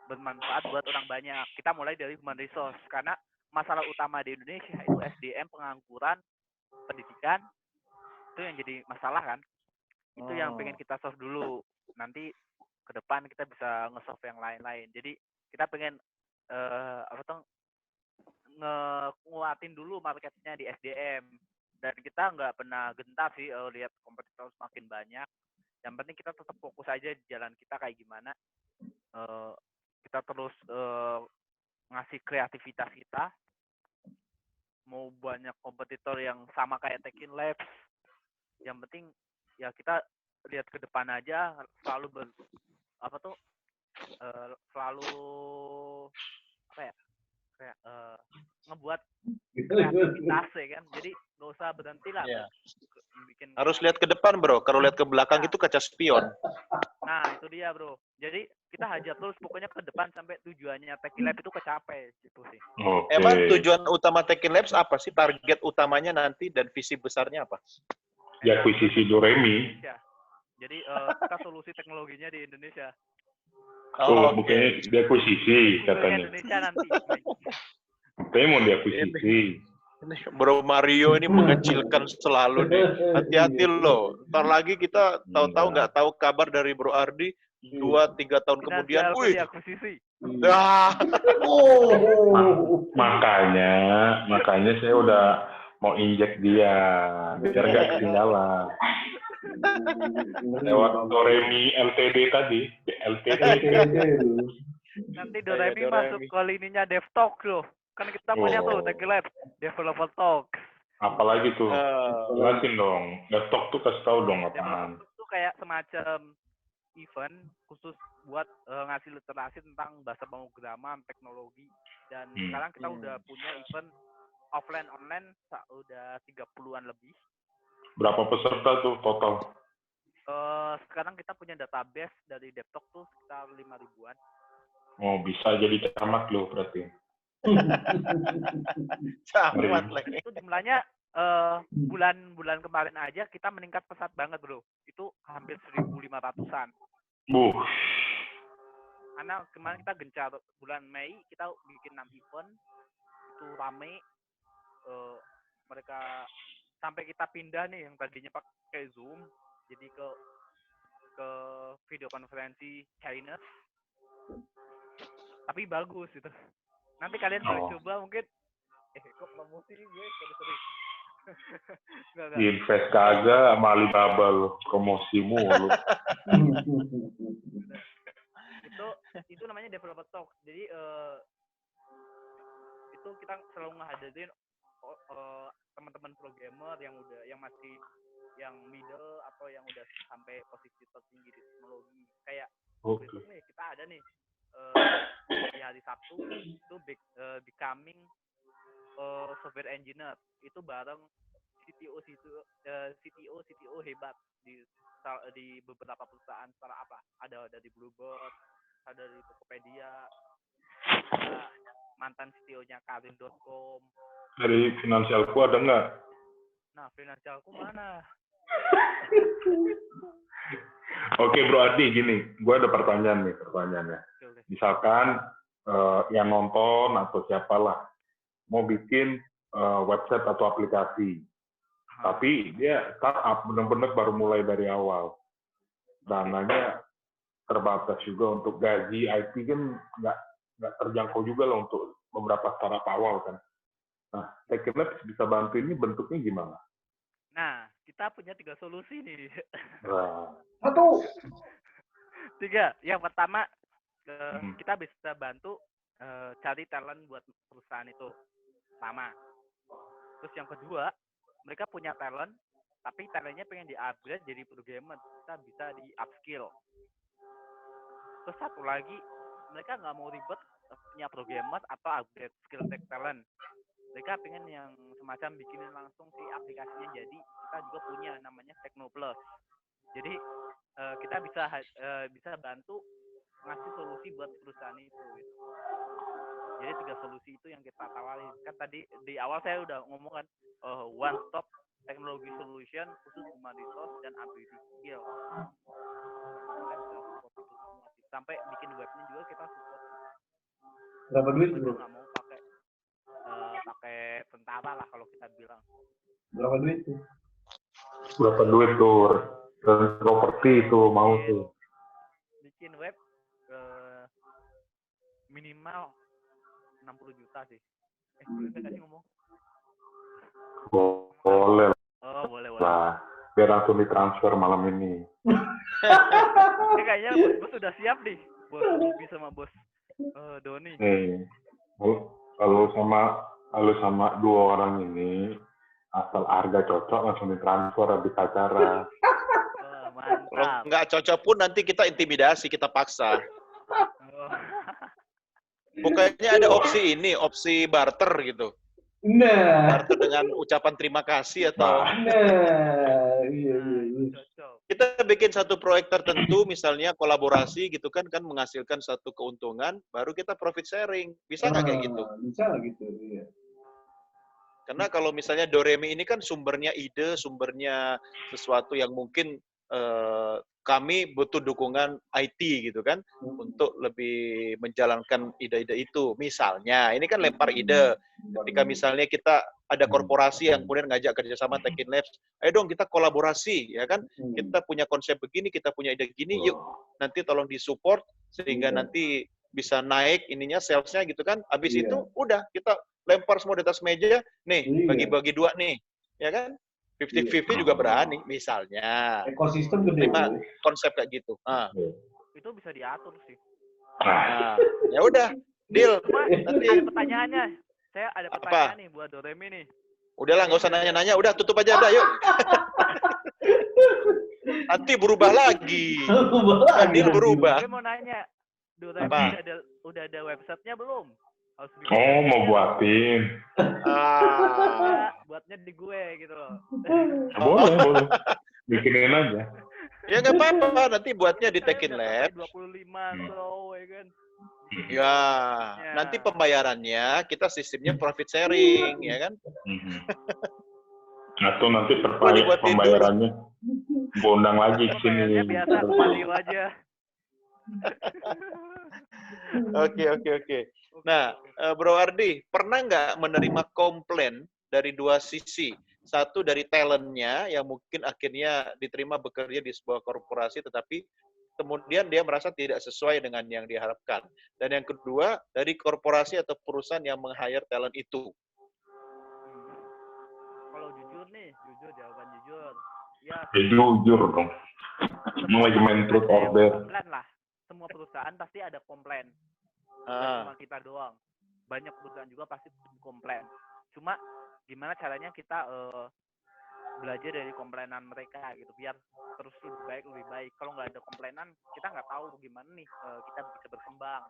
bermanfaat buat orang banyak. Kita mulai dari human resource karena masalah utama di Indonesia itu SDM, pengangguran, pendidikan, itu yang jadi masalah kan. Itu yang pengen kita solve dulu. Nanti ke depan kita bisa nge-solve yang lain-lain. Jadi kita pengen nguatin dulu marketnya di SDM. Dan kita nggak pernah gentar sih lihat kompetitor semakin banyak. Yang penting kita tetap fokus aja di jalan kita kayak gimana. Kita terus ngasih kreativitas kita. Mau banyak kompetitor yang sama kayak Tekin Labs. Yang penting ya kita lihat ke depan aja, selalu ngebuat kreativitas ya kan. Jadi nggak usah berhenti lah. Bikin harus lihat ke depan, Bro. Kalau lihat ke belakang itu kaca spion. Nah, itu dia, Bro. Jadi kita hajar terus pokoknya ke depan sampai tujuannya Tekin Labs itu kecapai gitu sih. Emang tujuan utama Tekin Labs apa sih? Target utamanya nanti dan visi besarnya apa? Ya, akuisisi Doremi. Jadi kita solusi teknologinya di Indonesia. Bukannya diakuisisi katanya. Indonesia nanti. Kayaknya mau diakuisisi. Bro Mario ini mengecilkan selalu nih. Hati-hati loh. Ntar lagi kita tahu-tahu nggak tahu kabar dari Bro Ardi 2-3 tahun kemudian. Wih. Diakuisisi. Makanya saya udah mau injek dia biar nggak ketinggalan. Lewat Doremi LTD tadi, LTD. Nanti Doremi masuk ke lininya DevTalk loh. Kan kita punya tuh Tekin Labs, Developer Talk. Apalagi tuh? Jelasin dong. DevTalk tuh kasih tahu dong apaan. Itu kayak semacam event khusus buat ngasih literasi tentang bahasa pemrograman, teknologi. Dan sekarang kita udah punya event offline online udah 30-an lebih. Berapa peserta tuh total? Sekarang kita punya database dari DevTalk tuh sekitar 5.000-an. Oh, bisa jadi camat loh berarti. Camat lagi. Itu jumlahnya bulan kemarin aja kita meningkat pesat banget, Bro. Itu hampir 1.500-an. Karena kemarin kita gencar bulan Mei kita bikin 6 event itu rame. Mereka sampai kita pindah nih yang tadinya pakai Zoom jadi ke video konferensi China. Tapi bagus itu. Nanti kalian boleh coba mungkin. Kok promosi gue sorry. Invest kagak sama Alibaba lo, promosimu lo. itu namanya Developer Talk. Jadi itu kita selalu ngehadirin teman-teman programmer yang masih yang middle atau yang udah sampai posisi tertinggi di teknologi. Kayak besok nih kita ada nih di hari Sabtu itu becoming software engineer itu bareng CTO hebat di beberapa perusahaan startup lah. Ada dari Bluebird, ada dari Tokopedia, mantan CTO-nya Karin.com. Dari finansialku ada nggak? Nah, finansialku mana? Oke Bro Adi, gini, gue ada pertanyaannya. Oke. Misalkan yang nonton atau siapalah mau bikin website atau aplikasi, tapi dia startup benar-benar baru mulai dari awal, dananya terbatas juga untuk gaji IT kan nggak terjangkau juga lah untuk beberapa startup awal kan. Nah, Tekin Labs bisa bantu ini bentuknya gimana? Nah, kita punya 3 solusi nih. Nah, 3. Yang pertama, kita bisa bantu cari talent buat perusahaan itu. Pertama. Terus yang kedua, mereka punya talent, tapi talentnya pengen di-upgrade jadi programmer. Kita bisa di-upskill. Terus satu lagi, mereka nggak mau ribet punya programmer atau upgrade skill tech talent. Mereka pengen yang semacam bikinin langsung si aplikasinya jadi. Kita juga punya namanya Teknoplus. Jadi kita bisa bantu ngasih solusi buat perusahaan itu. Gitu. Jadi 3 solusi itu yang kita tawarin. Kan tadi di awal saya udah ngomong kan, one stop teknologi solution khusus human resource dan ability skill. Kita bisa support itu semua. Sampai bikin webnya juga kita support. Berapa duit Mereka bro? nggak mau pakai tentara lah kalau kita bilang. Berapa duit tuh? berapa duit tuh? Dan properti itu mau tuh. Bikin web minimal 60 juta sih. Boleh nggak sih ngomong? Boleh Oh, boleh. lah. Biar langsung ditransfer malam ini. Ini kayaknya bos udah siap nih. Bos Ruby sama bos Doni. Nih, kalau sama 2 orang ini, asal harga cocok langsung ditransfer habis acara. Kalau Mantap. nggak cocok pun nanti kita intimidasi, kita paksa. Oh. Pokoknya ada opsi ini, opsi barter gitu. Nah, Barter dengan ucapan terima kasih atau iya. Itu cocok. kita bikin satu proyek tertentu, misalnya kolaborasi gitu kan menghasilkan satu keuntungan, baru kita profit sharing. Bisa nggak kayak gitu? Bisa lah gitu, iya. Karena kalau misalnya Doremi ini kan sumbernya ide, sumbernya sesuatu yang mungkin kami butuh dukungan IT gitu kan, untuk lebih menjalankan ide-ide itu. Misalnya, ini kan lempar ide. Ketika misalnya kita ada korporasi yang kemudian ngajak kerjasama Tekin Labs, ayo dong kita kolaborasi, ya kan? Kita punya konsep begini, kita punya ide gini, yuk nanti tolong disupport sehingga nanti bisa naik ininya salesnya gitu kan. Habis itu udah kita lempar semua di atas meja, nih bagi-bagi 2 nih, ya kan? 50-50 juga berani, misalnya. Ekosistem gede. Terima konsep kayak gitu. Itu bisa diatur sih. Nah, ya udah, deal. Cuma Nanti ada pertanyaannya. Saya ada pertanyaan nih buat Doremi nih. udahlah, nggak usah nanya-nanya. Udah, tutup aja, udah, yuk. Nanti berubah lagi. Deal berubah. Gue mau nanya, Doremi udah ada websitenya belum? Harus Mau buatin. Buatnya di gue gitu loh. Boleh. Bikinin aja. Ya nggak apa-apa, nanti buatnya di Tekin Lab. 25 slow ya kan. Ya, nanti pembayarannya kita sistemnya profit sharing, ya kan? Atau nanti pembayarannya gue undang lagi ke sini. Biasa value aja. Oke. Nah, Bro Ardi, pernah nggak menerima komplain dari 2 sisi? Satu dari talentnya yang mungkin akhirnya diterima bekerja di sebuah korporasi, tetapi kemudian dia merasa tidak sesuai dengan yang diharapkan. Dan yang kedua, dari korporasi atau perusahaan yang meng-hire talent itu. Kalau jawaban jujur. Ya, jujur dong. Manajemen truth order. Komplain lah. Semua perusahaan pasti ada komplain. Bukan cuma kita doang. Banyak perusahaan juga pasti komplain. Cuma gimana caranya kita belajar dari komplainan mereka gitu, biar terus lebih baik. Kalau nggak ada komplainan, kita nggak tahu gimana nih kita bisa berkembang.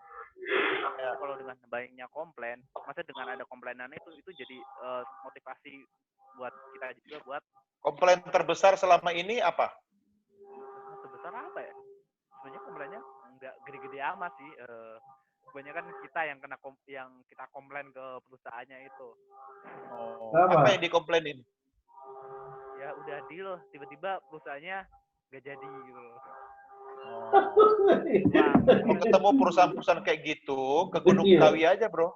Kalau dengan baiknya komplain, masa dengan ada komplainan itu jadi motivasi buat kita juga buat. Komplain terbesar selama ini apa? Terbesar apa ya? Sebenarnya komplainnya nggak gede-gede amat sih. kebanyakan kita yang yang kita komplain ke perusahaannya itu. Oh, Kenapa? apa yang dikomplainin? Ya udah deal, tiba-tiba perusahaannya nggak jadi gitu loh. Kalau ketemu perusahaan-perusahaan kayak gitu, ke Gunung Iya. Kawi aja, bro.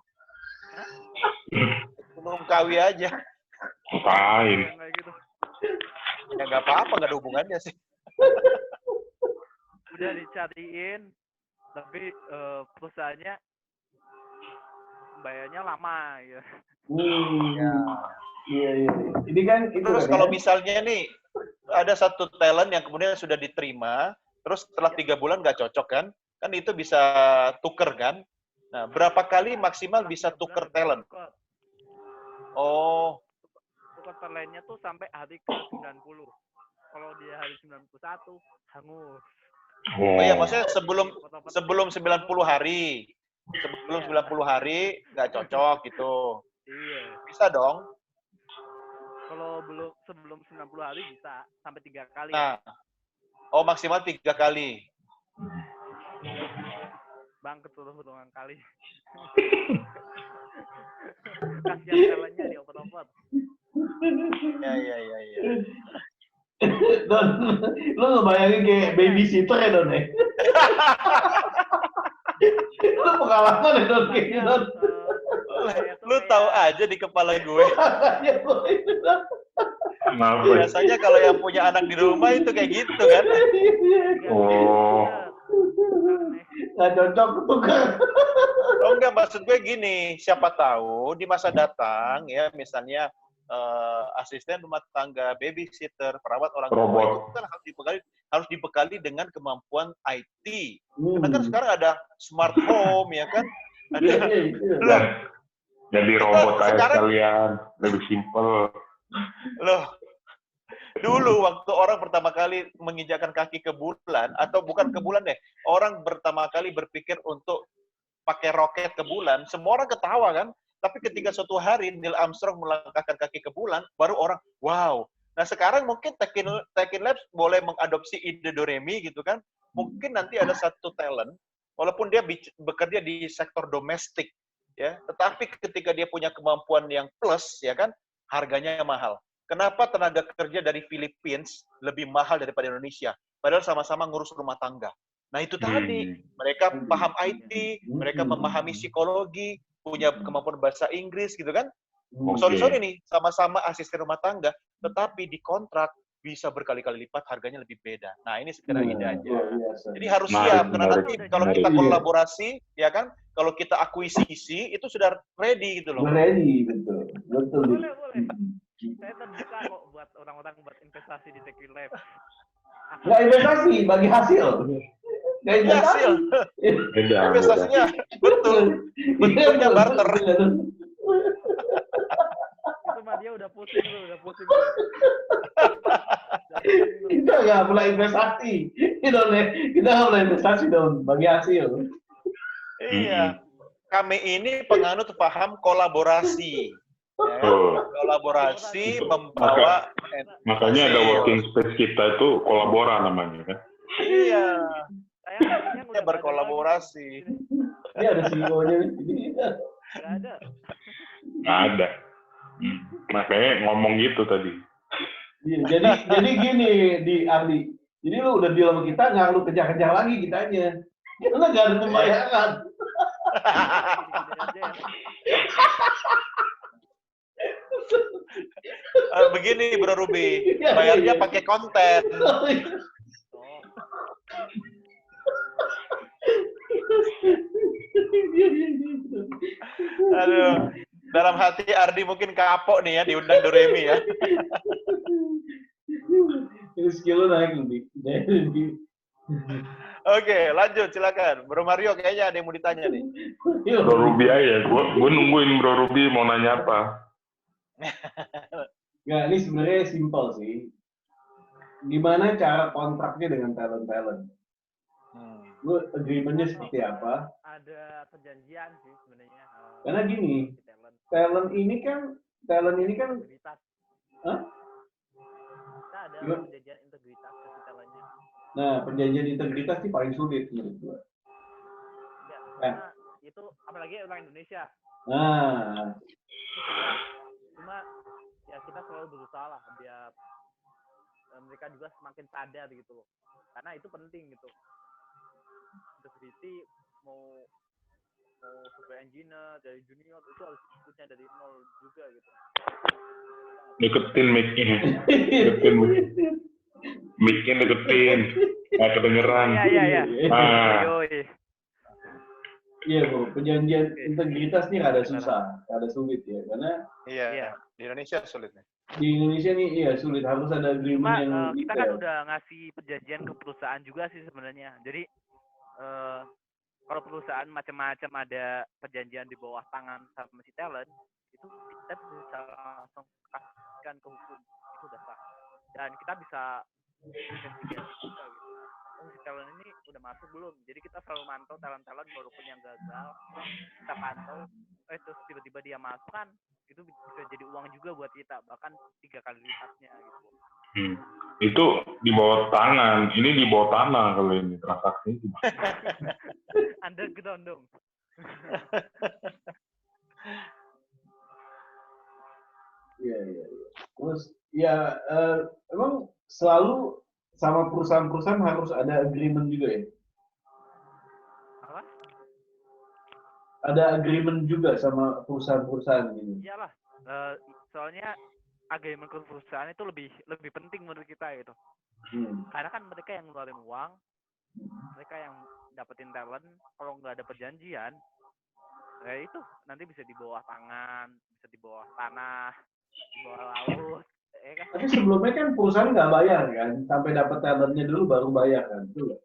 Gunung Kawi aja. Ngapain? Yang kayak gitu. Ya nggak apa-apa, nggak ada hubungannya sih. Udah dicariin, tapi perusahaannya bayarnya lama ya. Iya. Ini kan itu Terus kan, kalau ya? misalnya nih, ada satu talent yang kemudian sudah diterima, terus setelah 3 bulan nggak cocok kan itu bisa tuker kan. Nah, berapa kali maksimal bisa tuker talent? Oh, Tuker talentnya tuh sampai hari ke 90. Kalau dia hari 91, hangus. oh iya, maksudnya sebelum 90 hari. Sebelum 90 hari nggak cocok gitu. Iya. Bisa dong. Kalau sebelum 90 hari bisa sampai 3 kali. Nah, oh maksimal 3 kali. Bang keturunan kali. Kasihan talentnya diopot-opot. Iya. Don, lu ngebayangin kayak babysitter ya Don ya? Lu pengalaman ya Don kayak gitu Don? Lu tahu aja di kepala gue. Kenapa? Biasanya kalau yang punya anak di rumah itu kayak gitu kan. Oh. Nggak cocok tuh kan? Oh enggak, maksud gue gini, siapa tahu di masa datang ya misalnya asisten rumah tangga, babysitter, perawat orang tua Robot. itu kan harus dibekali dengan kemampuan IT. Karena kan sekarang ada smart home ya kan. Loh, Jadi robot aja sekarang- sekalian, lebih simple. loh. Dulu waktu orang pertama kali menginjakkan kaki ke bulan, atau bukan ke bulan deh, orang pertama kali berpikir untuk pakai roket ke bulan, semua orang ketawa kan? Tapi ketika suatu hari Neil Armstrong melangkahkan kaki ke bulan, baru orang, wow. Nah sekarang mungkin Tekin Labs boleh mengadopsi ide Doremi gitu kan? Mungkin nanti ada satu talent, walaupun dia bekerja di sektor domestik, ya, tetapi ketika dia punya kemampuan yang plus, ya kan, harganya mahal. Kenapa tenaga kerja dari Philippines lebih mahal daripada Indonesia? Padahal sama-sama ngurus rumah tangga. Nah itu tadi, mereka paham IT, mereka memahami psikologi, punya kemampuan bahasa Inggris gitu kan. Sorry nih, sama-sama asisten rumah tangga, tetapi di kontrak bisa berkali-kali lipat harganya lebih beda. Nah ini sekedar ide aja. Jadi harus siap, karena nanti kalau kita kolaborasi, ya kan, kalau kita akuisisi, itu sudah ready gitu loh. Ready, betul. Boleh. Saya terbuka kok buat orang-orang buat investasi di Tekin Labs. Nggak investasi, bagi hasil. Nggak investasi. Hasil. Investasinya, betul. Bentuknya barter. Itu mah dia udah pusing. Kita nggak mulai investasi. Kita nggak mulai investasi dong, bagi hasil. Iya. Kami ini penganut paham kolaborasi. Ya, kolaborasi membawa makanya ada working space kita itu kolabora namanya kan. Iya. Saya berkolaborasi. Ini ada CEO-nya ini. Nggak ada. Makanya ngomong gitu tadi. Jadi gini di Ardi. Jadi lu udah deal sama kita, nggak lu kejar-kejar lagi kitanya. Karena nggak ada pembayaran. Begini Bro Ruby, bayarnya pakai konten. Aduh, dalam hati Ardi mungkin kapok nih ya diundang Doremi ya. Ini skill lu naik lebih. Oke, lanjut silakan. Bro Mario kayaknya ada yang mau ditanya nih. Bro Ruby aja, gue nungguin Bro Ruby mau nanya apa. Nggak, ini sebenarnya simpel sih. Gimana cara kontraknya dengan talent-talent? Lu agreement-nya seperti apa? Ada perjanjian sih sebenarnya. Karena gini, talent ini kan integritas. Hah? Kita ada perjanjian integritas ke talentnya. Nah, perjanjian integritas sih paling sulit menurut gua. Karena itu apalagi orang Indonesia. Nah, Cuma ya kita selalu berusaha lah biar mereka juga semakin sadar gitu loh, karena itu penting gitu. Integrity mau software engineer dari junior itu harus ikutnya dari nol juga gitu. Deketin mic-nya. Mic-nya deketin. Nggak kedengeran. Iya. Iya, Bro. Perjanjian integritas nih rada susah, rada sulit ya. Karena Iya. Di Indonesia sulitnya. di Indonesia nih iya sulit, harus ada agreement yang Kita kan detail. udah ngasih perjanjian ke perusahaan juga sih sebenarnya. Jadi kalau perusahaan macam-macam ada perjanjian di bawah tangan sama si talent, itu kita bisa langsung kasihkan ke hukum, itu udah sah. Dan kita bisa investigasi juga gitu. Oh, si talent ini udah masuk belum? Jadi kita selalu mantau talent-talent walaupun yang gagal, kita pantau. Terus tiba-tiba dia masuk kan, itu bisa jadi uang juga buat kita, bahkan 3 kali lipatnya gitu. Itu di bawah tangan, ini di bawah tanah kalau ini transaksi. Underground dong. Iya. Terus ya emang selalu sama perusahaan-perusahaan harus ada agreement juga ya? Apa? Ada agreement juga sama perusahaan-perusahaan gitu. Iyalah, soalnya agreement ke perusahaan itu lebih penting menurut kita gitu. Karena kan mereka yang ngeluarin uang, mereka yang dapetin talent. Kalau nggak ada perjanjian, ya itu nanti bisa di bawah tangan, bisa di bawah tanah, di bawah laut. Kan? Tapi sebelumnya kan perusahaan nggak bayar kan, sampai dapat talentnya dulu baru bayar kan, betul?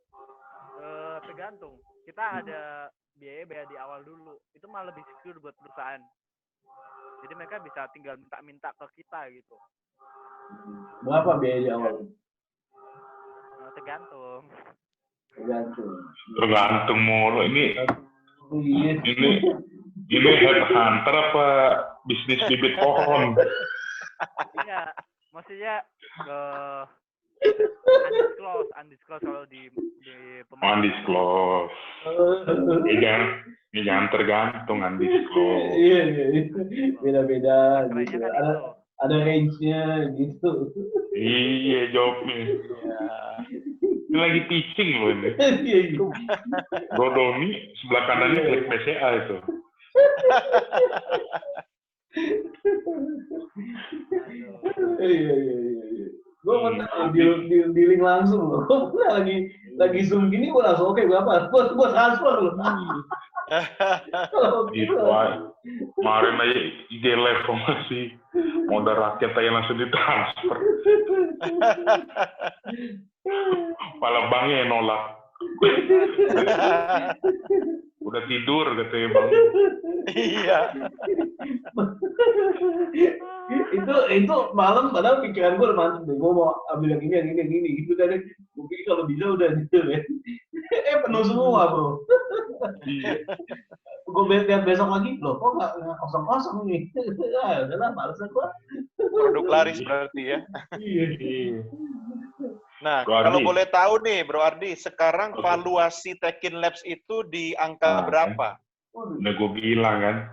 Tergantung. Kita ada biaya di awal dulu. Itu malah lebih secure buat perusahaan. Jadi mereka bisa tinggal minta ke kita gitu. Berapa biaya di awal? Tergantung mulu ini headhunter apa bisnis bibit pohon? Iya, maksudnya undisclosed kalau di pemain. Undisclosed. Ini jangan tergantung undisclosed. Iya, beda-beda gitu. Kan ada range-nya gitu. Iya jawabnya. Ini lagi pitching loh ini. Bro Doni sebelah kanannya klik PCA itu. Iya. Gue pernah dealing langsung loh. Gue pernah lagi zoom gini, gue langsung oke berapa? Gue transfer loh. Kemarin aja IG live masih modal rakyat aja langsung ditransfer. Kepala banknya yang nolak. Udah tidur katanya bang. Iya. itu malam padahal pikiran gue udah mantep deh. Gue mau ambil yang ini gitu kan. Gue pikir kalau bisa udah gitu ya. Penuh semua bro. Gue lihat besok lagi loh, kok nggak kosong nih. Udahlah males gue. Produk laris berarti ya. Iya. Nah, kalau boleh tahu nih Bro Ardi, sekarang valuasi Tekin Labs itu di angka berapa? Udah gue bilang kan,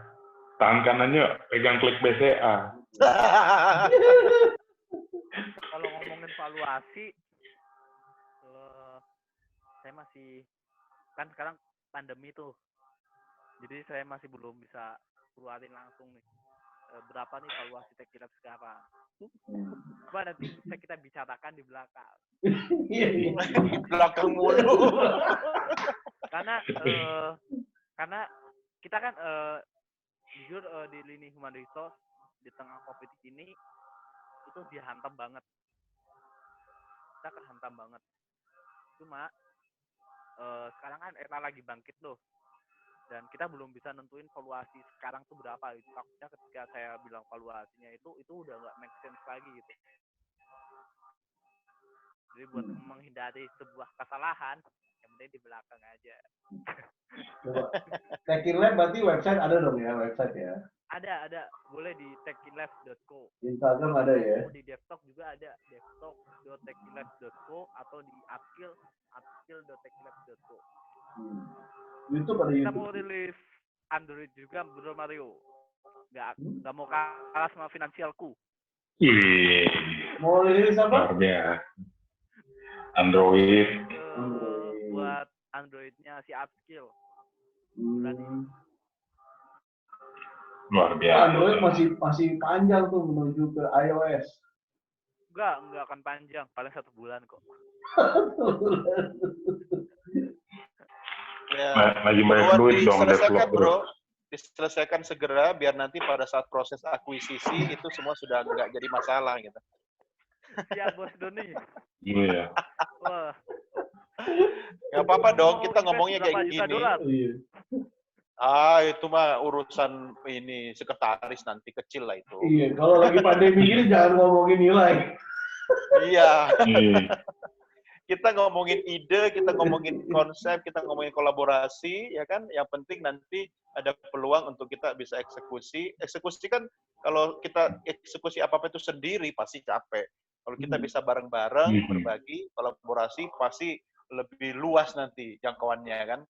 tangan kanannya pegang klik BCA. Kalau ngomongin valuasi, saya masih, kan sekarang pandemi tuh, jadi saya masih belum bisa keluarin langsung nih berapa nih valuasi Tekin Labs sekarang. Coba nanti kita bicarakan di belakang. Iya. Di belakang mulu. Karena kita kan jujur di lini human resource di tengah COVID ini itu dihantam banget. Kita kehantam banget. Cuma sekarang kan era lagi bangkit loh. Dan kita belum bisa nentuin valuasi sekarang tuh berapa. Itu takutnya ketika saya bilang valuasinya itu udah nggak make sense lagi gitu. Jadi buat menghindari sebuah kesalahan, yang penting di belakang aja. Tekin Lab berarti website ada dong ya, website ya? Ada. Boleh di tekinlabs.co. Instagram ada ya? Di desktop juga ada, desktop.tekinlabs.co atau di upskill.tekinlabs.co. YouTube ada YouTube. Kita mau rilis Android juga, Bro Mario. Nggak mau kalah sama finansialku. Ih, Mau rilis apa? luar biasa. Android. Buat Androidnya si Upskill. Luar biasa. Android masih panjang tuh menuju ke iOS. Nggak akan panjang, paling 1 bulan kok. Ya. Lagi banyak duit dong Diselesaikan, developer. Bro. Diselesaikan segera biar nanti pada saat proses akuisisi itu semua sudah nggak jadi masalah gitu. Ya, Bos Doni. Iya. Wah. Nggak apa-apa dong, kita Invest ngomongnya kayak berapa juta gini. dolar? Iya. Itu mah urusan ini sekretaris nanti kecil lah itu. Iya, kalau lagi pandemi gini jangan ngomongin nilai. Iya. Iya. Kita ngomongin ide, kita ngomongin konsep, kita ngomongin kolaborasi, ya kan? Yang penting nanti ada peluang untuk kita bisa eksekusi. Eksekusi kan kalau kita eksekusi apa-apa itu sendiri pasti capek. Kalau kita bisa bareng-bareng, berbagi, kolaborasi, pasti lebih luas nanti jangkauannya, kan?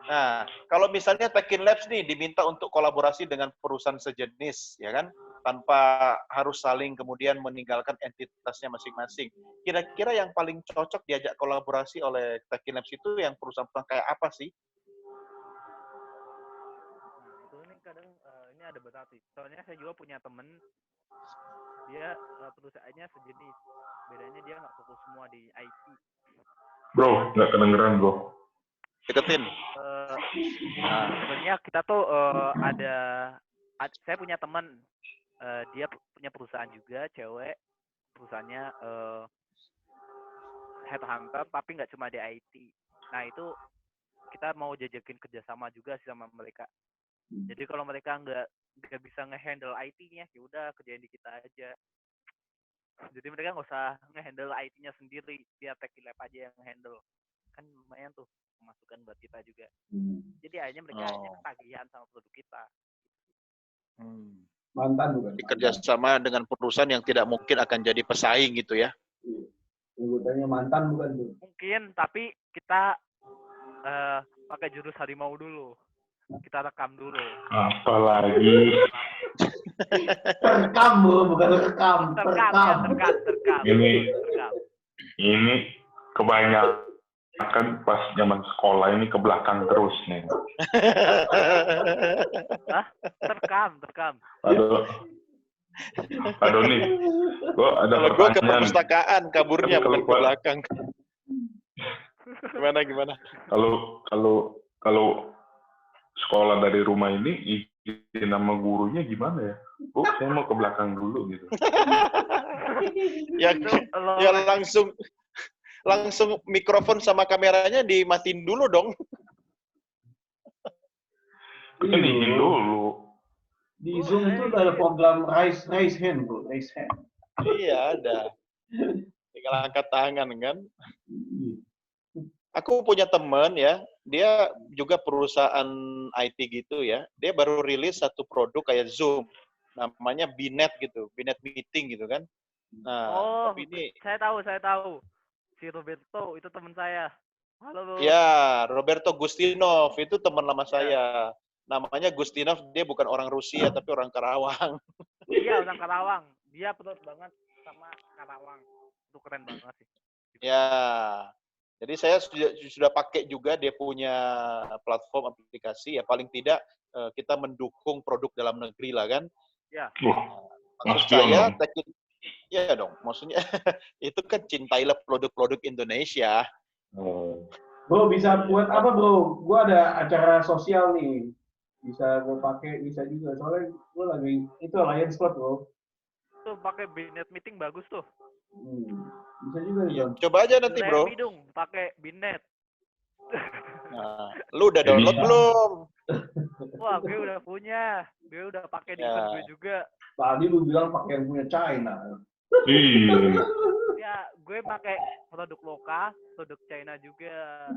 Nah, kalau misalnya Tekin Labs nih diminta untuk kolaborasi dengan perusahaan sejenis, ya kan? Tanpa harus saling kemudian meninggalkan entitasnya masing-masing. Kira-kira yang paling cocok diajak kolaborasi oleh Tekin Labs itu yang perusahaan-perusahaan kayak apa sih? Nah, itu ini kadang ini ada berarti. Soalnya saya juga punya temen, dia perusahaannya sejenis. Bedanya dia nggak fokus semua di IT. Bro, nggak kedengeran, bro. Deketin. Sebenarnya kita tuh saya punya teman, dia punya perusahaan juga, cewek, perusahaannya headhunter, tapi nggak cuma di IT. Nah itu kita mau jajakin kerjasama juga sih sama mereka. Jadi kalau mereka nggak bisa ngehandle IT-nya, ya udah kerjain di kita aja. Jadi mereka nggak usah ngehandle IT-nya sendiri, biar Tekin Lab aja yang ngehandle. Kan lumayan tuh pemasukan buat kita juga. Jadi akhirnya mereka hanya ketagihan sama produk kita. Mantan bukan? Kerjasama dengan perusahaan yang tidak mungkin akan jadi pesaing gitu ya? Sebutannya mantan bukan tuh? Mungkin, tapi kita pakai jurus harimau dulu. Kita rekam dulu. Apalagi Terekam, bro, bukan rekam. Terekam. Ini kebanyakan pas zaman sekolah ini ke belakang terus nih. Hah? Terekam. Pak Doni, gua ada Kalau gue ke pertanyaan. perpustakaan, kaburnya bukan ke Kalau- belakang. Gimana? Kalau sekolah dari rumah ini izin nama gurunya gimana ya? Bu, saya mau ke belakang dulu gitu. Ya langsung mikrofon sama kameranya dimatiin dulu dong. Kan izin dulu. Di Zoom itu ada program raise hand, bro. Raise hand. Iya, ada. Tinggal angkat tangan kan. Aku punya teman ya, dia juga perusahaan IT gitu ya. Dia baru rilis satu produk kayak Zoom, namanya Binet gitu, Binet Meeting gitu kan. Nah, tapi ini saya tahu. Si Roberto itu teman saya. Halo, Bro. ya, Roberto Gustinov itu teman lama saya. Namanya Gustinov, dia bukan orang Rusia tapi orang Karawang. Iya, orang Karawang. Dia pedot banget sama Karawang. Itu keren banget sih. Ya. Jadi saya sudah pakai juga dia punya platform aplikasi, ya paling tidak kita mendukung produk dalam negeri lah kan. Ya. Maksud saya, ya dong, maksudnya itu kan cintailah produk-produk Indonesia. Bro, bisa buat apa, bro? Gua ada acara sosial nih. Bisa gue pakai, bisa juga. Soalnya gue lagi, itu Alliance Club, bro. Tuh, pakai Binet Meeting bagus tuh. Bisa juga, Ya, Bang. coba aja nanti, bro. Dong, pakai Binet. Nah, lu udah download belum? Wah, gue udah punya. Gue udah pakai di event gue juga. Tadi lu bilang pakai yang punya China. Iya. Ya, gue pakai produk lokal, produk China juga.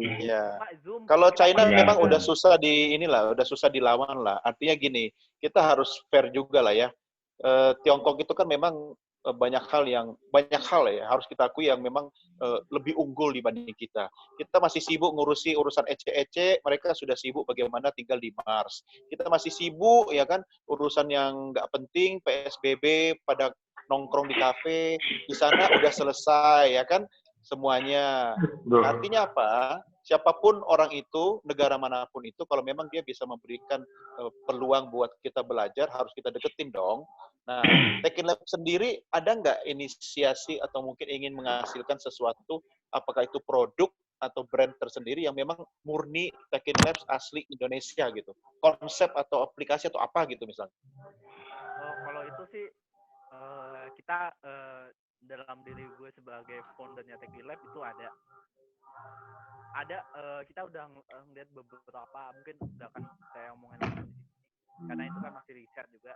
Iya. Zoom. Kalau China Iya. memang udah susah udah susah dilawan lah. Artinya gini, kita harus fair juga lah ya. Tiongkok itu kan memang banyak hal ya harus kita akui yang memang lebih unggul dibanding kita. Kita masih sibuk ngurusi urusan ece-ece, mereka sudah sibuk bagaimana tinggal di Mars. Kita masih sibuk ya kan urusan yang nggak penting, PSBB, pada nongkrong di kafe, di sana udah selesai ya kan semuanya. Bro. Artinya apa? Siapapun orang itu, negara manapun itu, kalau memang dia bisa memberikan peluang buat kita belajar, harus kita deketin dong. Nah, Tekin Lab sendiri ada nggak inisiasi atau mungkin ingin menghasilkan sesuatu, apakah itu produk atau brand tersendiri yang memang murni Tekin Labs asli Indonesia gitu? Konsep atau aplikasi atau apa gitu misalnya? Kalau itu sih kita dalam diri gue sebagai foundernya Tekin Lab itu ada kita udah ngeliat beberapa, mungkin udah kan saya omongin di sini karena itu kan masih riset juga.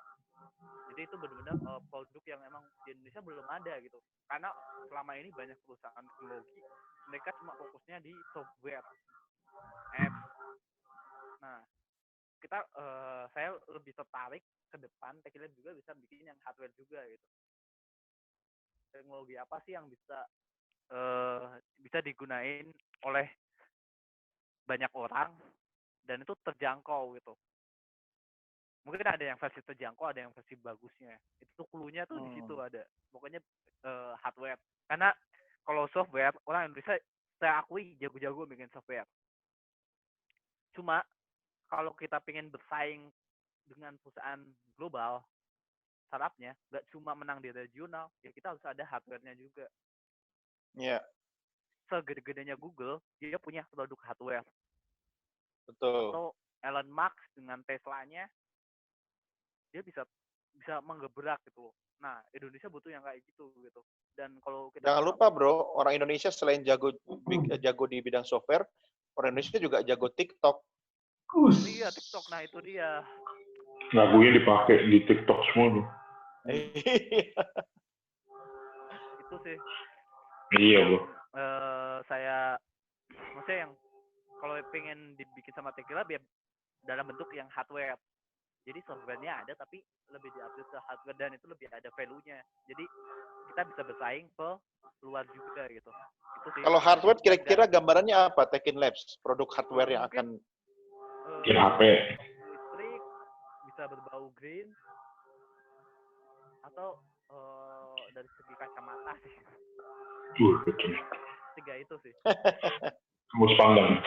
Jadi itu benar-benar produk yang emang di Indonesia belum ada gitu. Karena selama ini banyak perusahaan teknologi, mereka cuma fokusnya di software, apps. Nah, saya lebih tertarik ke depan, Tekin Lab juga bisa bikin yang hardware juga gitu. Teknologi apa sih yang bisa digunain oleh banyak orang dan itu terjangkau gitu. Mungkin ada yang versi terjangkau, ada yang versi bagusnya. Itu clue-nya tuh di situ ada. Pokoknya hardware. Karena kalau software, orang Indonesia saya akui jago-jago bikin software. Cuma kalau kita pengen bersaing dengan perusahaan global, startupnya nggak cuma menang di regional, ya kita harus ada hardware-nya juga. Iya. Segede-gedenya Google, dia punya produk hardware. Betul. Atau Elon Musk dengan Tesla-nya, dia bisa menggebrak gitu. Nah, Indonesia butuh yang kayak gitu. Dan kalau kita Jangan lupa bro, orang Indonesia selain jago di bidang software, orang Indonesia juga jago TikTok. Iya, TikTok. Nah, itu dia. Lagunya dipakai di TikTok semua tuh. Itu sih. Iya, bro. Maksudnya yang kalau pengen dibikin sama Tekin Lab ya dalam bentuk yang hardware. Jadi software-nya ada tapi lebih di-upgrade ke hardware dan itu lebih ada value-nya. Jadi kita bisa bersaing ke luar juga gitu. Itu sih. Kalau hardware kira-kira gambarannya apa Tekin Labs? Produk hardware yang akan di HP. Listrik, bisa berbau green atau dari segi kacamata sih. Betul. 3 itu sih. Tembus pandang.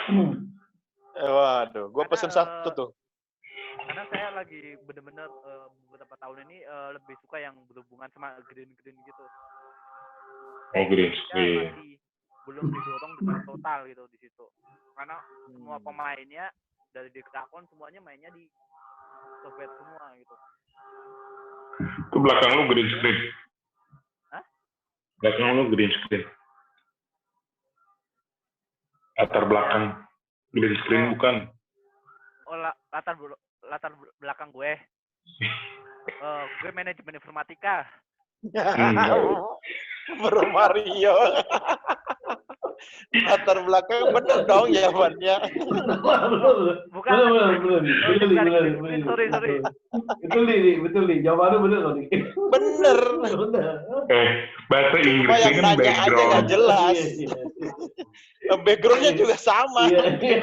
Waduh, gue pesen satu tuh. Karena saya lagi bener-bener beberapa tahun ini lebih suka yang berhubungan sama green gitu. Oh, green screen. Masih belum didorong dengan total gitu di situ. Karena semua pemainnya dari Dekrakon semuanya mainnya di software semua gitu. Itu belakang lu green screen. Hah? Belakang lu green screen. Latar belakang green screen bukan. Oh, latar belakang gue. Gue manajemen informatika. Bro Mario. Latar belakang bener dong jawabannya. Bukan. Sorry. Betul nih. Jawabannya bener loh nih. Bener. Bahasa Inggrisnya yang kan nanya aja background. nggak jelas. Backgroundnya juga sama. Iya.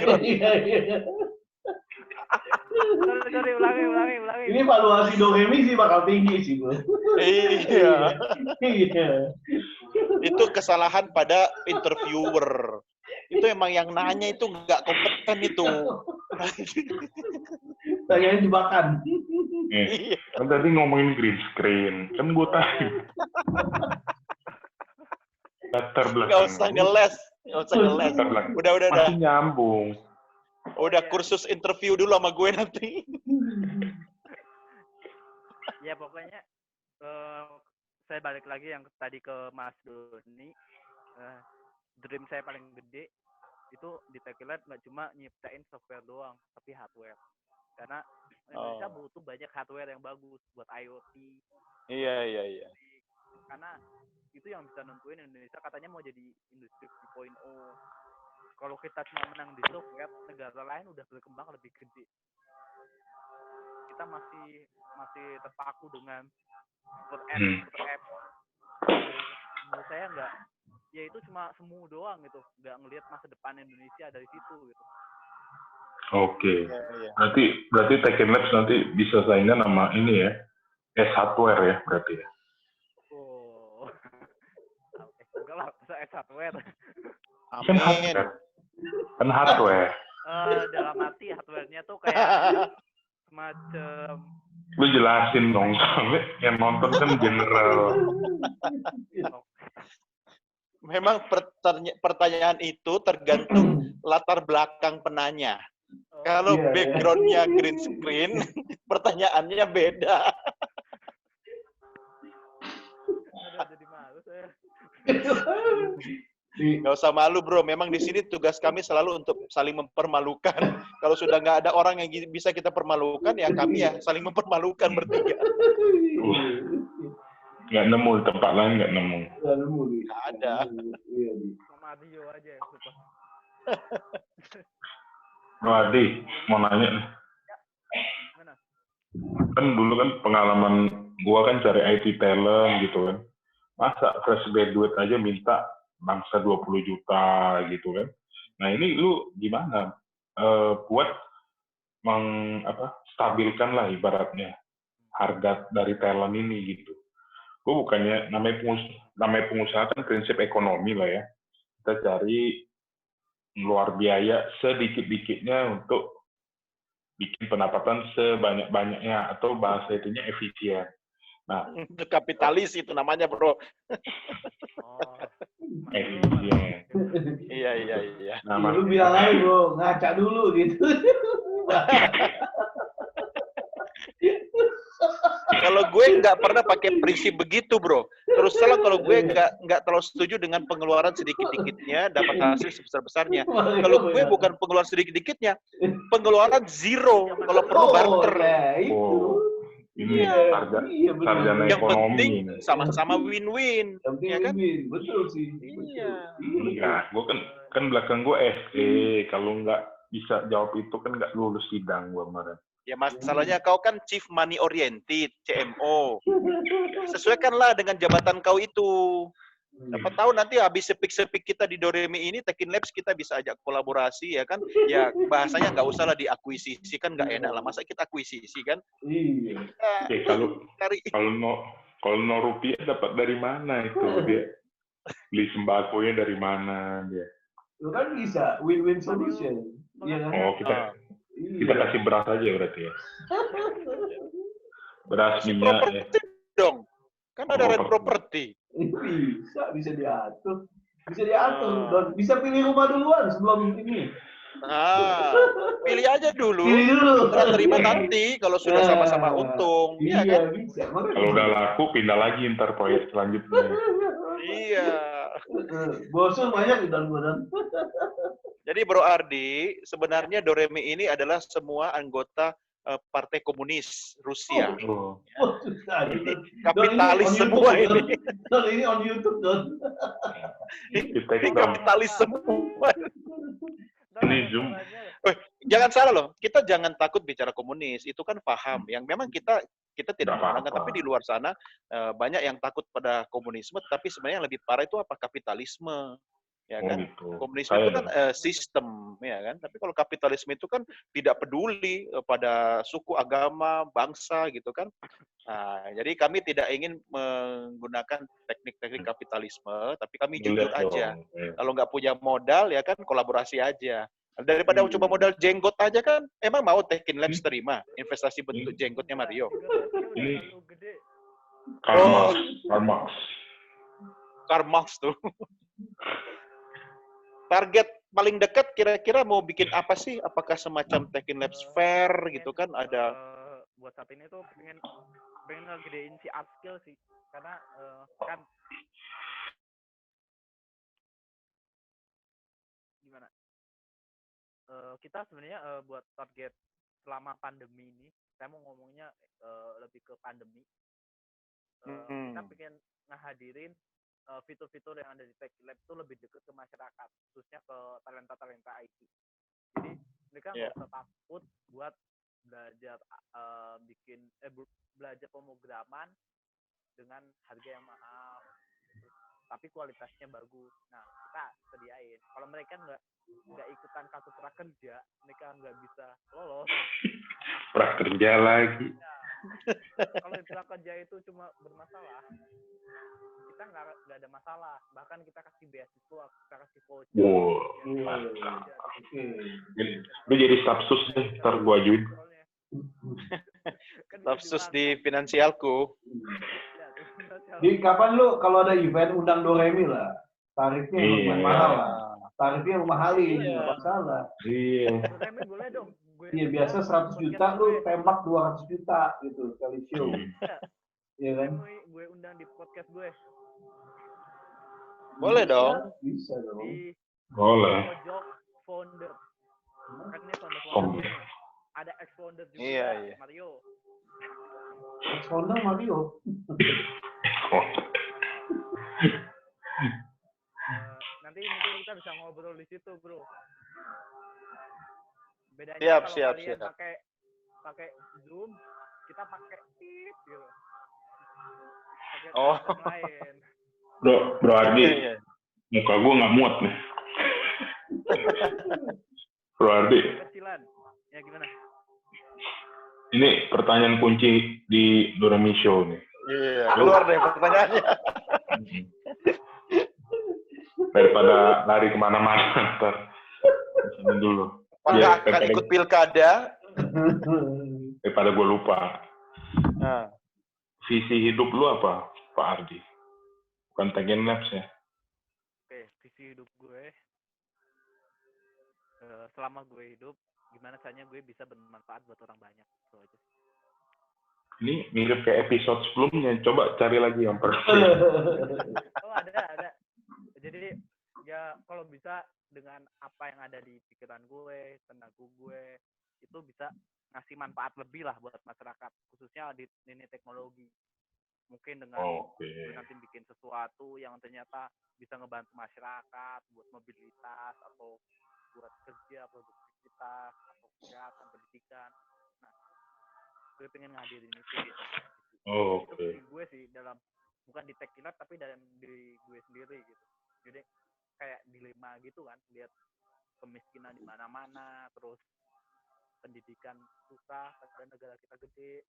Sorry, ulangi. Ini valuasi Doremi sih bakal tinggi sih, bro. Iya. Iya. Itu kesalahan pada interviewer. Itu emang yang nanya itu nggak kompeten itu. Tanyain jebakan. Kan tadi ngomongin green screen. Kan gue tahu. Latar belakang. Nggak usah ngeles. Udah. Masih nyambung. Udah kursus interview dulu sama gue nanti. Ya pokoknya saya balik lagi yang tadi ke Mas Doni. Dream saya paling gede itu di Tekin Lab nggak cuma nyiptain software doang, tapi hardware. Karena Indonesia butuh banyak hardware yang bagus buat IoT. Iya. Karena itu yang bisa nentuin Indonesia katanya mau jadi industri 4.0. Kalau kita cuma menang di software, negara lain udah berkembang lebih gede. Kita masih terpaku dengan super apps. cuma semu doang gitu, nggak ngelihat masa depan Indonesia dari situ gitu. Oke. Iya. Berarti Tekken Labs nanti bisa saingan sama ini ya, S-Hardware ya berarti ya. Oh. Enggak lah, saya hardware. Kan Amin. hardware. Kan hardware. Dalam arti hardware-nya tuh kayak semacam Lu jelasin dong, soalnya yang nonton kan general. Memang pertanyaan itu tergantung latar belakang penanya. Kalau Iya, background-nya green screen, pertanyaannya beda. Aduh, jadi malu saya. Nggak usah malu, bro. Memang di sini tugas kami selalu untuk saling mempermalukan. Kalau sudah nggak ada orang yang bisa kita permalukan, ya kami ya saling mempermalukan bertiga. Nggak nemu, tempat lain nggak nemu. Nggak ada. Sama Dio aja yang suka. Adi, mau nanya nih. Gimana? Kan dulu kan pengalaman gua kan cari IT talent gitu kan. Masa fresh graduate aja minta bangsa 20 juta gitu kan. Nah ini lu gimana buat stabilkan lah ibaratnya harga dari talent ini gitu. Gue bukannya namanya pengusaha kan prinsip ekonomi lah ya. Kita cari ngeluar biaya sedikit-dikitnya untuk bikin pendapatan sebanyak-banyaknya atau bahasa itunya efisien. Nah, Kapitalis itu namanya, bro. Oh. efisien. Iya. Nah, Lu bilang aja bro, ngaca dulu gitu. Kalau gue nggak pernah pakai prinsip begitu, bro. Terus terang kalau gue nggak terlalu setuju dengan pengeluaran sedikit-dikitnya dapat hasil sebesar-besarnya. Kalau gue bukan pengeluaran sedikit-dikitnya, pengeluaran zero. Kalau perlu barter. Ini sarjana Yang ekonomi. penting sama-sama win-win. Ya kan? Betul sih. Iya. Enggak, gue kan belakang gue SE. Kalau nggak bisa jawab itu kan nggak lulus sidang gue kemarin. Ya masalahnya kau kan Chief Money Oriented, CMO. Sesuaikanlah dengan jabatan kau itu. Siapa tahu nanti habis sepik-sepik kita di Doremi ini, Tekken Labs kita bisa ajak kolaborasi ya kan. Ya bahasanya nggak usah lah diakuisisi, kan nggak enak lah. Masa kita akuisisi kan? Iya. Oke, kalau no rupiah dapat dari mana itu dia? Beli sembakonya dari mana dia? Lu kan bisa win-win solution. Iya kan? Oh, kita kasih beras aja berarti ya. Beras minyak ya. Dong. Kan ada rent property. Bisa diatur. Dan bisa pilih rumah duluan sebelum ini. Pilih aja dulu. Pilih dulu. Setelah terima nanti kalau sudah sama-sama untung. Iya kan? Bisa. Kalau udah laku pindah lagi ntar proyek selanjutnya. Iya. Bosun banyak dan badan. Jadi Bro Ardi, sebenarnya Doremi ini adalah semua anggota Partai Komunis Rusia. Ini kapitalis semua ini. Ini on YouTube, Don. Ini kapitalis semua. Ini Zoom. Jangan salah loh, kita jangan takut bicara komunis. Itu kan paham. Yang memang kita tidak mengenalkan, tapi di luar sana banyak yang takut pada komunisme, tapi sebenarnya yang lebih parah itu apa? Kapitalisme. Ya kan, komunisme itu kan sistem, ya kan. Tapi kalau kapitalisme itu kan tidak peduli pada suku, agama, bangsa, gitu kan. Nah, jadi kami tidak ingin menggunakan teknik-teknik kapitalisme, tapi kami jujur aja. Kalau nggak punya modal, ya kan kolaborasi aja. Daripada coba modal jenggot aja kan, emang mau Tekken Labs terima investasi bentuk jenggotnya Mario? Ini Karl Marx tuh. Target paling dekat kira-kira mau bikin apa sih? Apakah semacam Tekken Labs Fair gitu kan? Ada buat saat ini tuh pengen ngegedein si art skill sih, karena kan gimana? Kita sebenarnya buat target selama pandemi ini, saya mau ngomongnya lebih ke pandemi. Kita pengen ngehadirin fitur-fitur yang ada di Tekken Labs itu lebih dekat ke masyarakat, khususnya ke talenta-talenta IT. Jadi mereka nggak usah takut buat belajar belajar pemrograman dengan harga yang mahal. tapi kualitasnya bagus. Nah, kita sediain. Kalau mereka nggak ikutan kartu prakerja, mereka nggak bisa lolos. Prakerja lagi. Nah, kalau prakerja itu cuma bermasalah, kita nggak ada masalah. Bahkan kita kasih beasiswa, kita kasih voucher. Wow, mantap. Lu jadi stafsus deh, ntar gua ajuin. Stafsus di finansialku. Di kapan lu kalau ada event undang Doremi lah. Tarifnya lumayan mahal lah. Tarifnya mahalin, nggak masalah. Iya. Doremi boleh dong. Iya, biasa 100 juta lu tembak 200 juta gitu sekali show. Iya kan? Gue undang di podcast gue. Boleh dong. Bisa dong. Di Boleh. pojok founder. Kan ini Founder. founder. Ada ex-founder juga, Iya. Mario. Ex-founder Mario. Nanti mungkin kita bisa ngobrol di situ, bro. Bedanya Siap, kalau kalian siap. pakai Zoom, kita pakai Teams gitu. Pakai Oh. sistem lain. Bro Ardi, Iya. muka gua nggak muat nih. Bro Ardi, Kecilan. Ya gimana? ini pertanyaan kunci di Doremi Show nih. Iya, keluar deh pertanyaannya. Daripada lari kemana-mana, ntar sini dulu. Apakah Iya, akan ikut pilkada? Daripada gue lupa. Nah, Visi hidup lu apa, Pak Ardi? Bukan Taken Labs ya? Oke, visi hidup gue. Selama gue hidup, gimana caranya gue bisa bermanfaat buat orang banyak. Itu aja. Ini mirip kayak episode sebelumnya. Coba cari lagi yang pertama. Oh, ada. Jadi ya kalau bisa dengan apa yang ada di pikiran gue, tenaga gue, itu bisa ngasih manfaat lebih lah buat masyarakat, khususnya di ini teknologi. Mungkin dengan gue nanti bikin sesuatu yang ternyata bisa ngebantu masyarakat buat mobilitas atau buat kerja, produktivitas atau kesehatan, pendidikan. Nah, gue pengen ngadirin itu. Itu visi gue sih dalam bukan di Tekilat tapi dalam diri gue sendiri gitu. Jadi kayak dilema gitu kan, lihat kemiskinan di mana-mana, terus pendidikan susah, dan negara kita gede,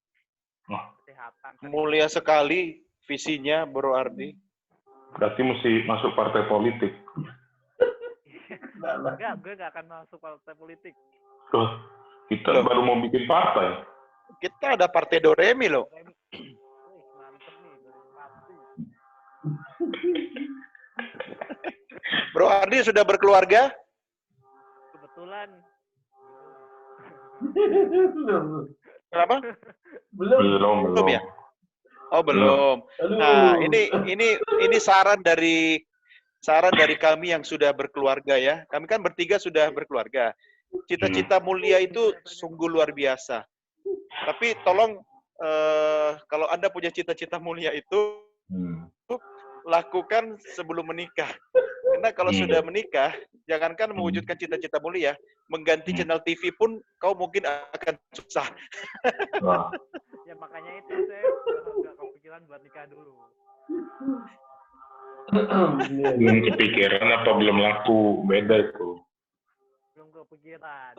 kesehatan. mulia sekali visinya, Bro Ardi. Berarti mesti masuk partai politik. Enggak, gue nggak akan masuk partai politik. Kita baru mau bikin partai. Kita ada Partai Doremi loh. Mantep nih, pasti. Bro Ardi sudah berkeluarga? Kebetulan. Kenapa? Belum. Ya? Oh, belum. Nah, ini saran dari kami yang sudah berkeluarga ya. Kami kan bertiga sudah berkeluarga. Cita-cita mulia itu sungguh luar biasa. Tapi tolong kalau Anda punya cita-cita mulia itu lakukan sebelum menikah. Karena kalau sudah menikah, jangankan mewujudkan cita-cita mulia, mengganti channel TV pun kau mungkin akan susah. Ya makanya itu saya nggak kepikiran buat nikah dulu. Belum kepikiran apa belum laku, beda itu. Belum kepikiran.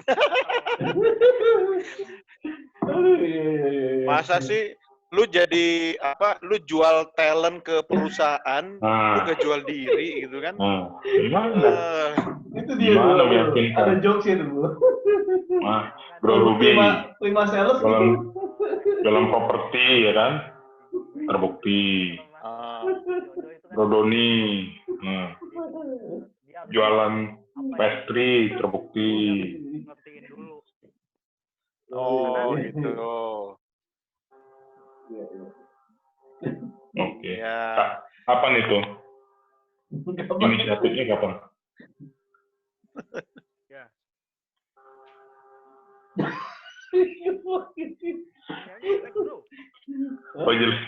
Masa sih lu jadi apa? Lu jual talent ke perusahaan, lu gak jual diri gitu kan? Gimana? Itu dia Gimana bro. meyakinkan? Ada jokes itu bro. Bro Ruby prima sales dalam properti ya kan, terbukti. Bro Doni jualan pastry terbukti. Ngertiin dulu. Oh gitu. Oke. Ya. Kapan itu? Inisiatifnya kapan? Ya. Oh jelas.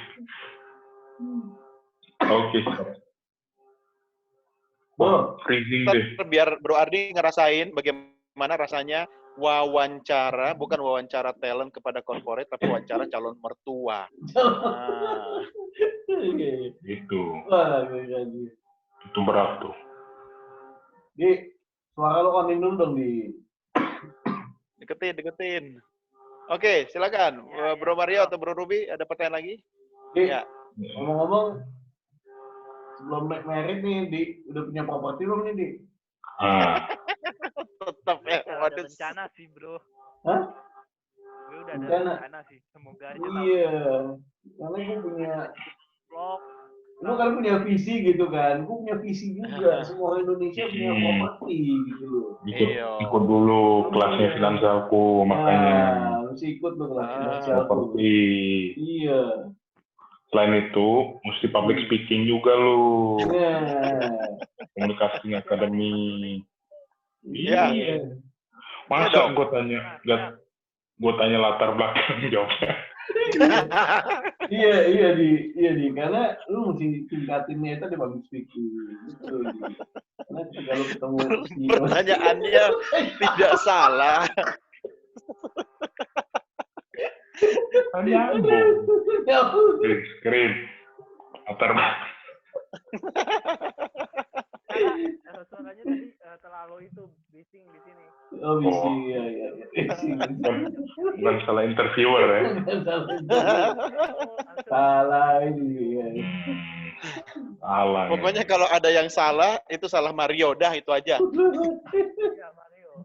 Oke. Freezing deh. Biar Bro Ardi ngerasain bagaimana rasanya wawancara, bukan wawancara talent kepada corporate, tapi wawancara calon mertua. Gitu. Itu berat tuh. Di suara lo konin dulu dong di. Deketin. Oke, silakan. Bro Mario atau Bro Ruby, ada pertanyaan lagi? Di, Ya. ngomong-ngomong, sebelum married nih, Di, udah punya properti belum nih, Di? Tetap ya. Ada Waduh. rencana sih, bro. Hah? Gue udah ada Rencana? rencana sih. Semoga aja tahun Iya, karena gue punya, vlog. lu kan punya visi gitu kan, gue punya visi juga, semua orang Indonesia punya properti gitu loh. Ikut dulu kelasnya finansialku, makanya. Nah, mesti ikut lo kelas finansial tuh. Properti. Iya. Selain itu, mesti public speaking juga lu. Nah. Komunikasi akademi. Iya. Masa gue tanya latar belakang jawabnya. iya di karena lu mesti tingkatinnya itu di public speaking gitu. Karena ketika lu ketemu Pertanyaannya tidak salah. Nyambung. Keren. Latar belakang. Suaranya tadi terlalu itu bising di sini. Oh, bising, iya. Bising. Bukan salah interviewer ya. Salah ini. Ya. Salah. Pokoknya kalau ada yang salah, itu salah Mario. Dah, itu aja. Iya, Mario.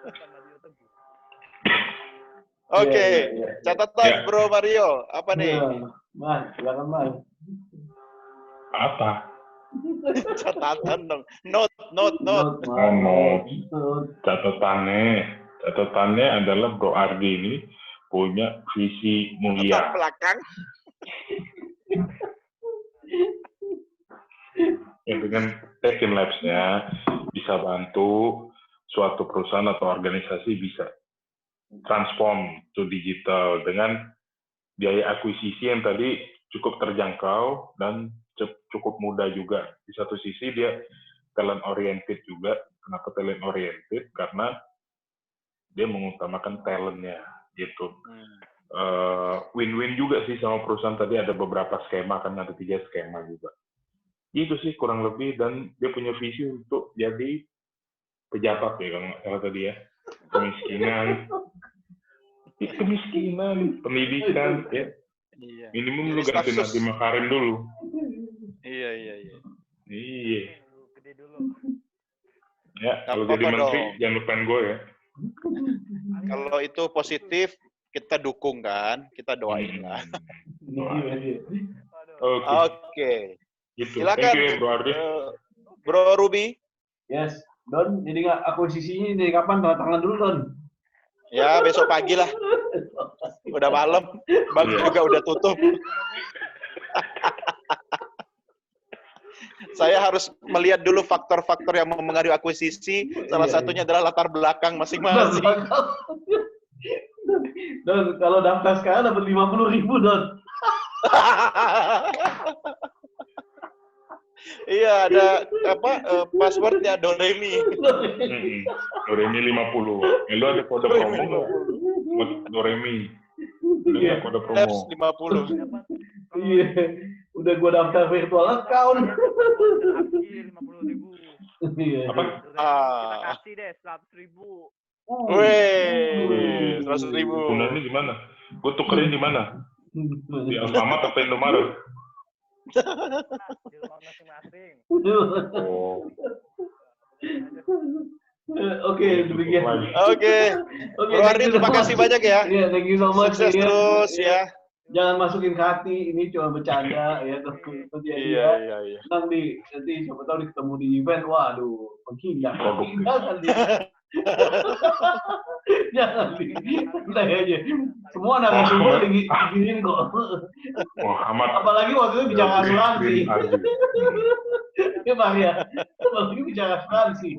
Mario Teguh. Oke. Iya. Catatan Ya. Bro Mario. Apa nih? Mas, silakan Mas. Apa? Catatan dong. Note. Catatannya adalah Bro Ardi ini punya visi Latar mulia. belakang. Ya, dengan Tekin Labs-nya bisa bantu suatu perusahaan atau organisasi bisa transform to digital dengan biaya akuisisi yang tadi cukup terjangkau dan cukup mudah juga. Di satu sisi dia talent oriented juga. Kenapa talent oriented? Karena dia mengutamakan talentnya gitu. Win-win juga sih sama perusahaan. Tadi ada beberapa skema, kan ada 3 skema juga. Itu sih kurang lebih, dan dia punya visi untuk jadi pejabat ya, kalau nggak salah tadi ya. Kemiskinan, pendidikan ya. Iya. Minimum lu ganti Nadiem Makarim dulu. Iya. Gede dulu. Ya, kalau Apa jadi menteri dong? jangan lupain gue ya. Kalau itu positif, kita dukung kan, kita doain lah. Oke. Gitu. Silakan. Thank you ya, Bro Ardi. Bro Ruby. Yes, Don. Jadi nggak akuisisinya dari kapan? Tanda tangan dulu, Don. Ya, besok pagi lah. Udah malam. Bank juga udah tutup. Saya harus melihat dulu faktor-faktor yang mempengaruhi akuisisi. Salah satunya adalah latar belakang masing-masing. Don, kalau daftar sekarang dapat 50.000, Don. Iya, ada passwordnya Doremi. Doremi 50. Lu ada kode promo nggak? Buat Doremi. Ada kode promo. Labs 50. Iya. Udah gua daftar virtual account. 50.000. Iya. Apa? Kita kasih deh 100.000. Wih, 100.000. Gunanya gimana? Gue tukerin di mana? Di Alfamart atau Indomaret? Di rumah masing-masing. Oh. Oke, demikian. Oke. Bro Ardi, terima kasih banyak ya. Iya, thank you so much. Sukses terus ya. Jangan masukin ke hati, ini cuma bercanda ya. Iya. Nanti siapa tahu ketemu di event, waduh, menghindar. Jangan santai aja. Semua narasumber diginiin kok. Wah, amat. Apalagi waktu itu bicara asuransi. Ya Maria, waktu itu bicara asuransi.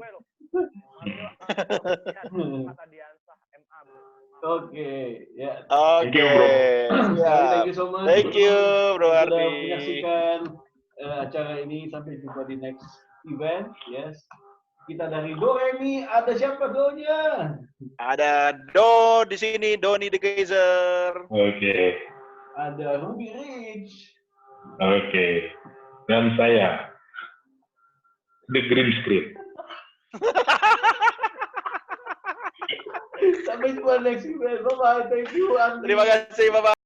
Oke, ya. Oke. Thank you so much. Thank you, Bro Sudah Ardi. menyaksikan acara ini. Sampai jumpa di next event. Yes. Kita dari Doremi, ada siapa Do-nya? Ada Do di sini, Doni the Kaiser. Oke. Ada Ruby Rich. Oke. Dan saya. the green screen. Sampai jumpa next week. Bye-bye. Thank you, Andri. Terima kasih, Bapak.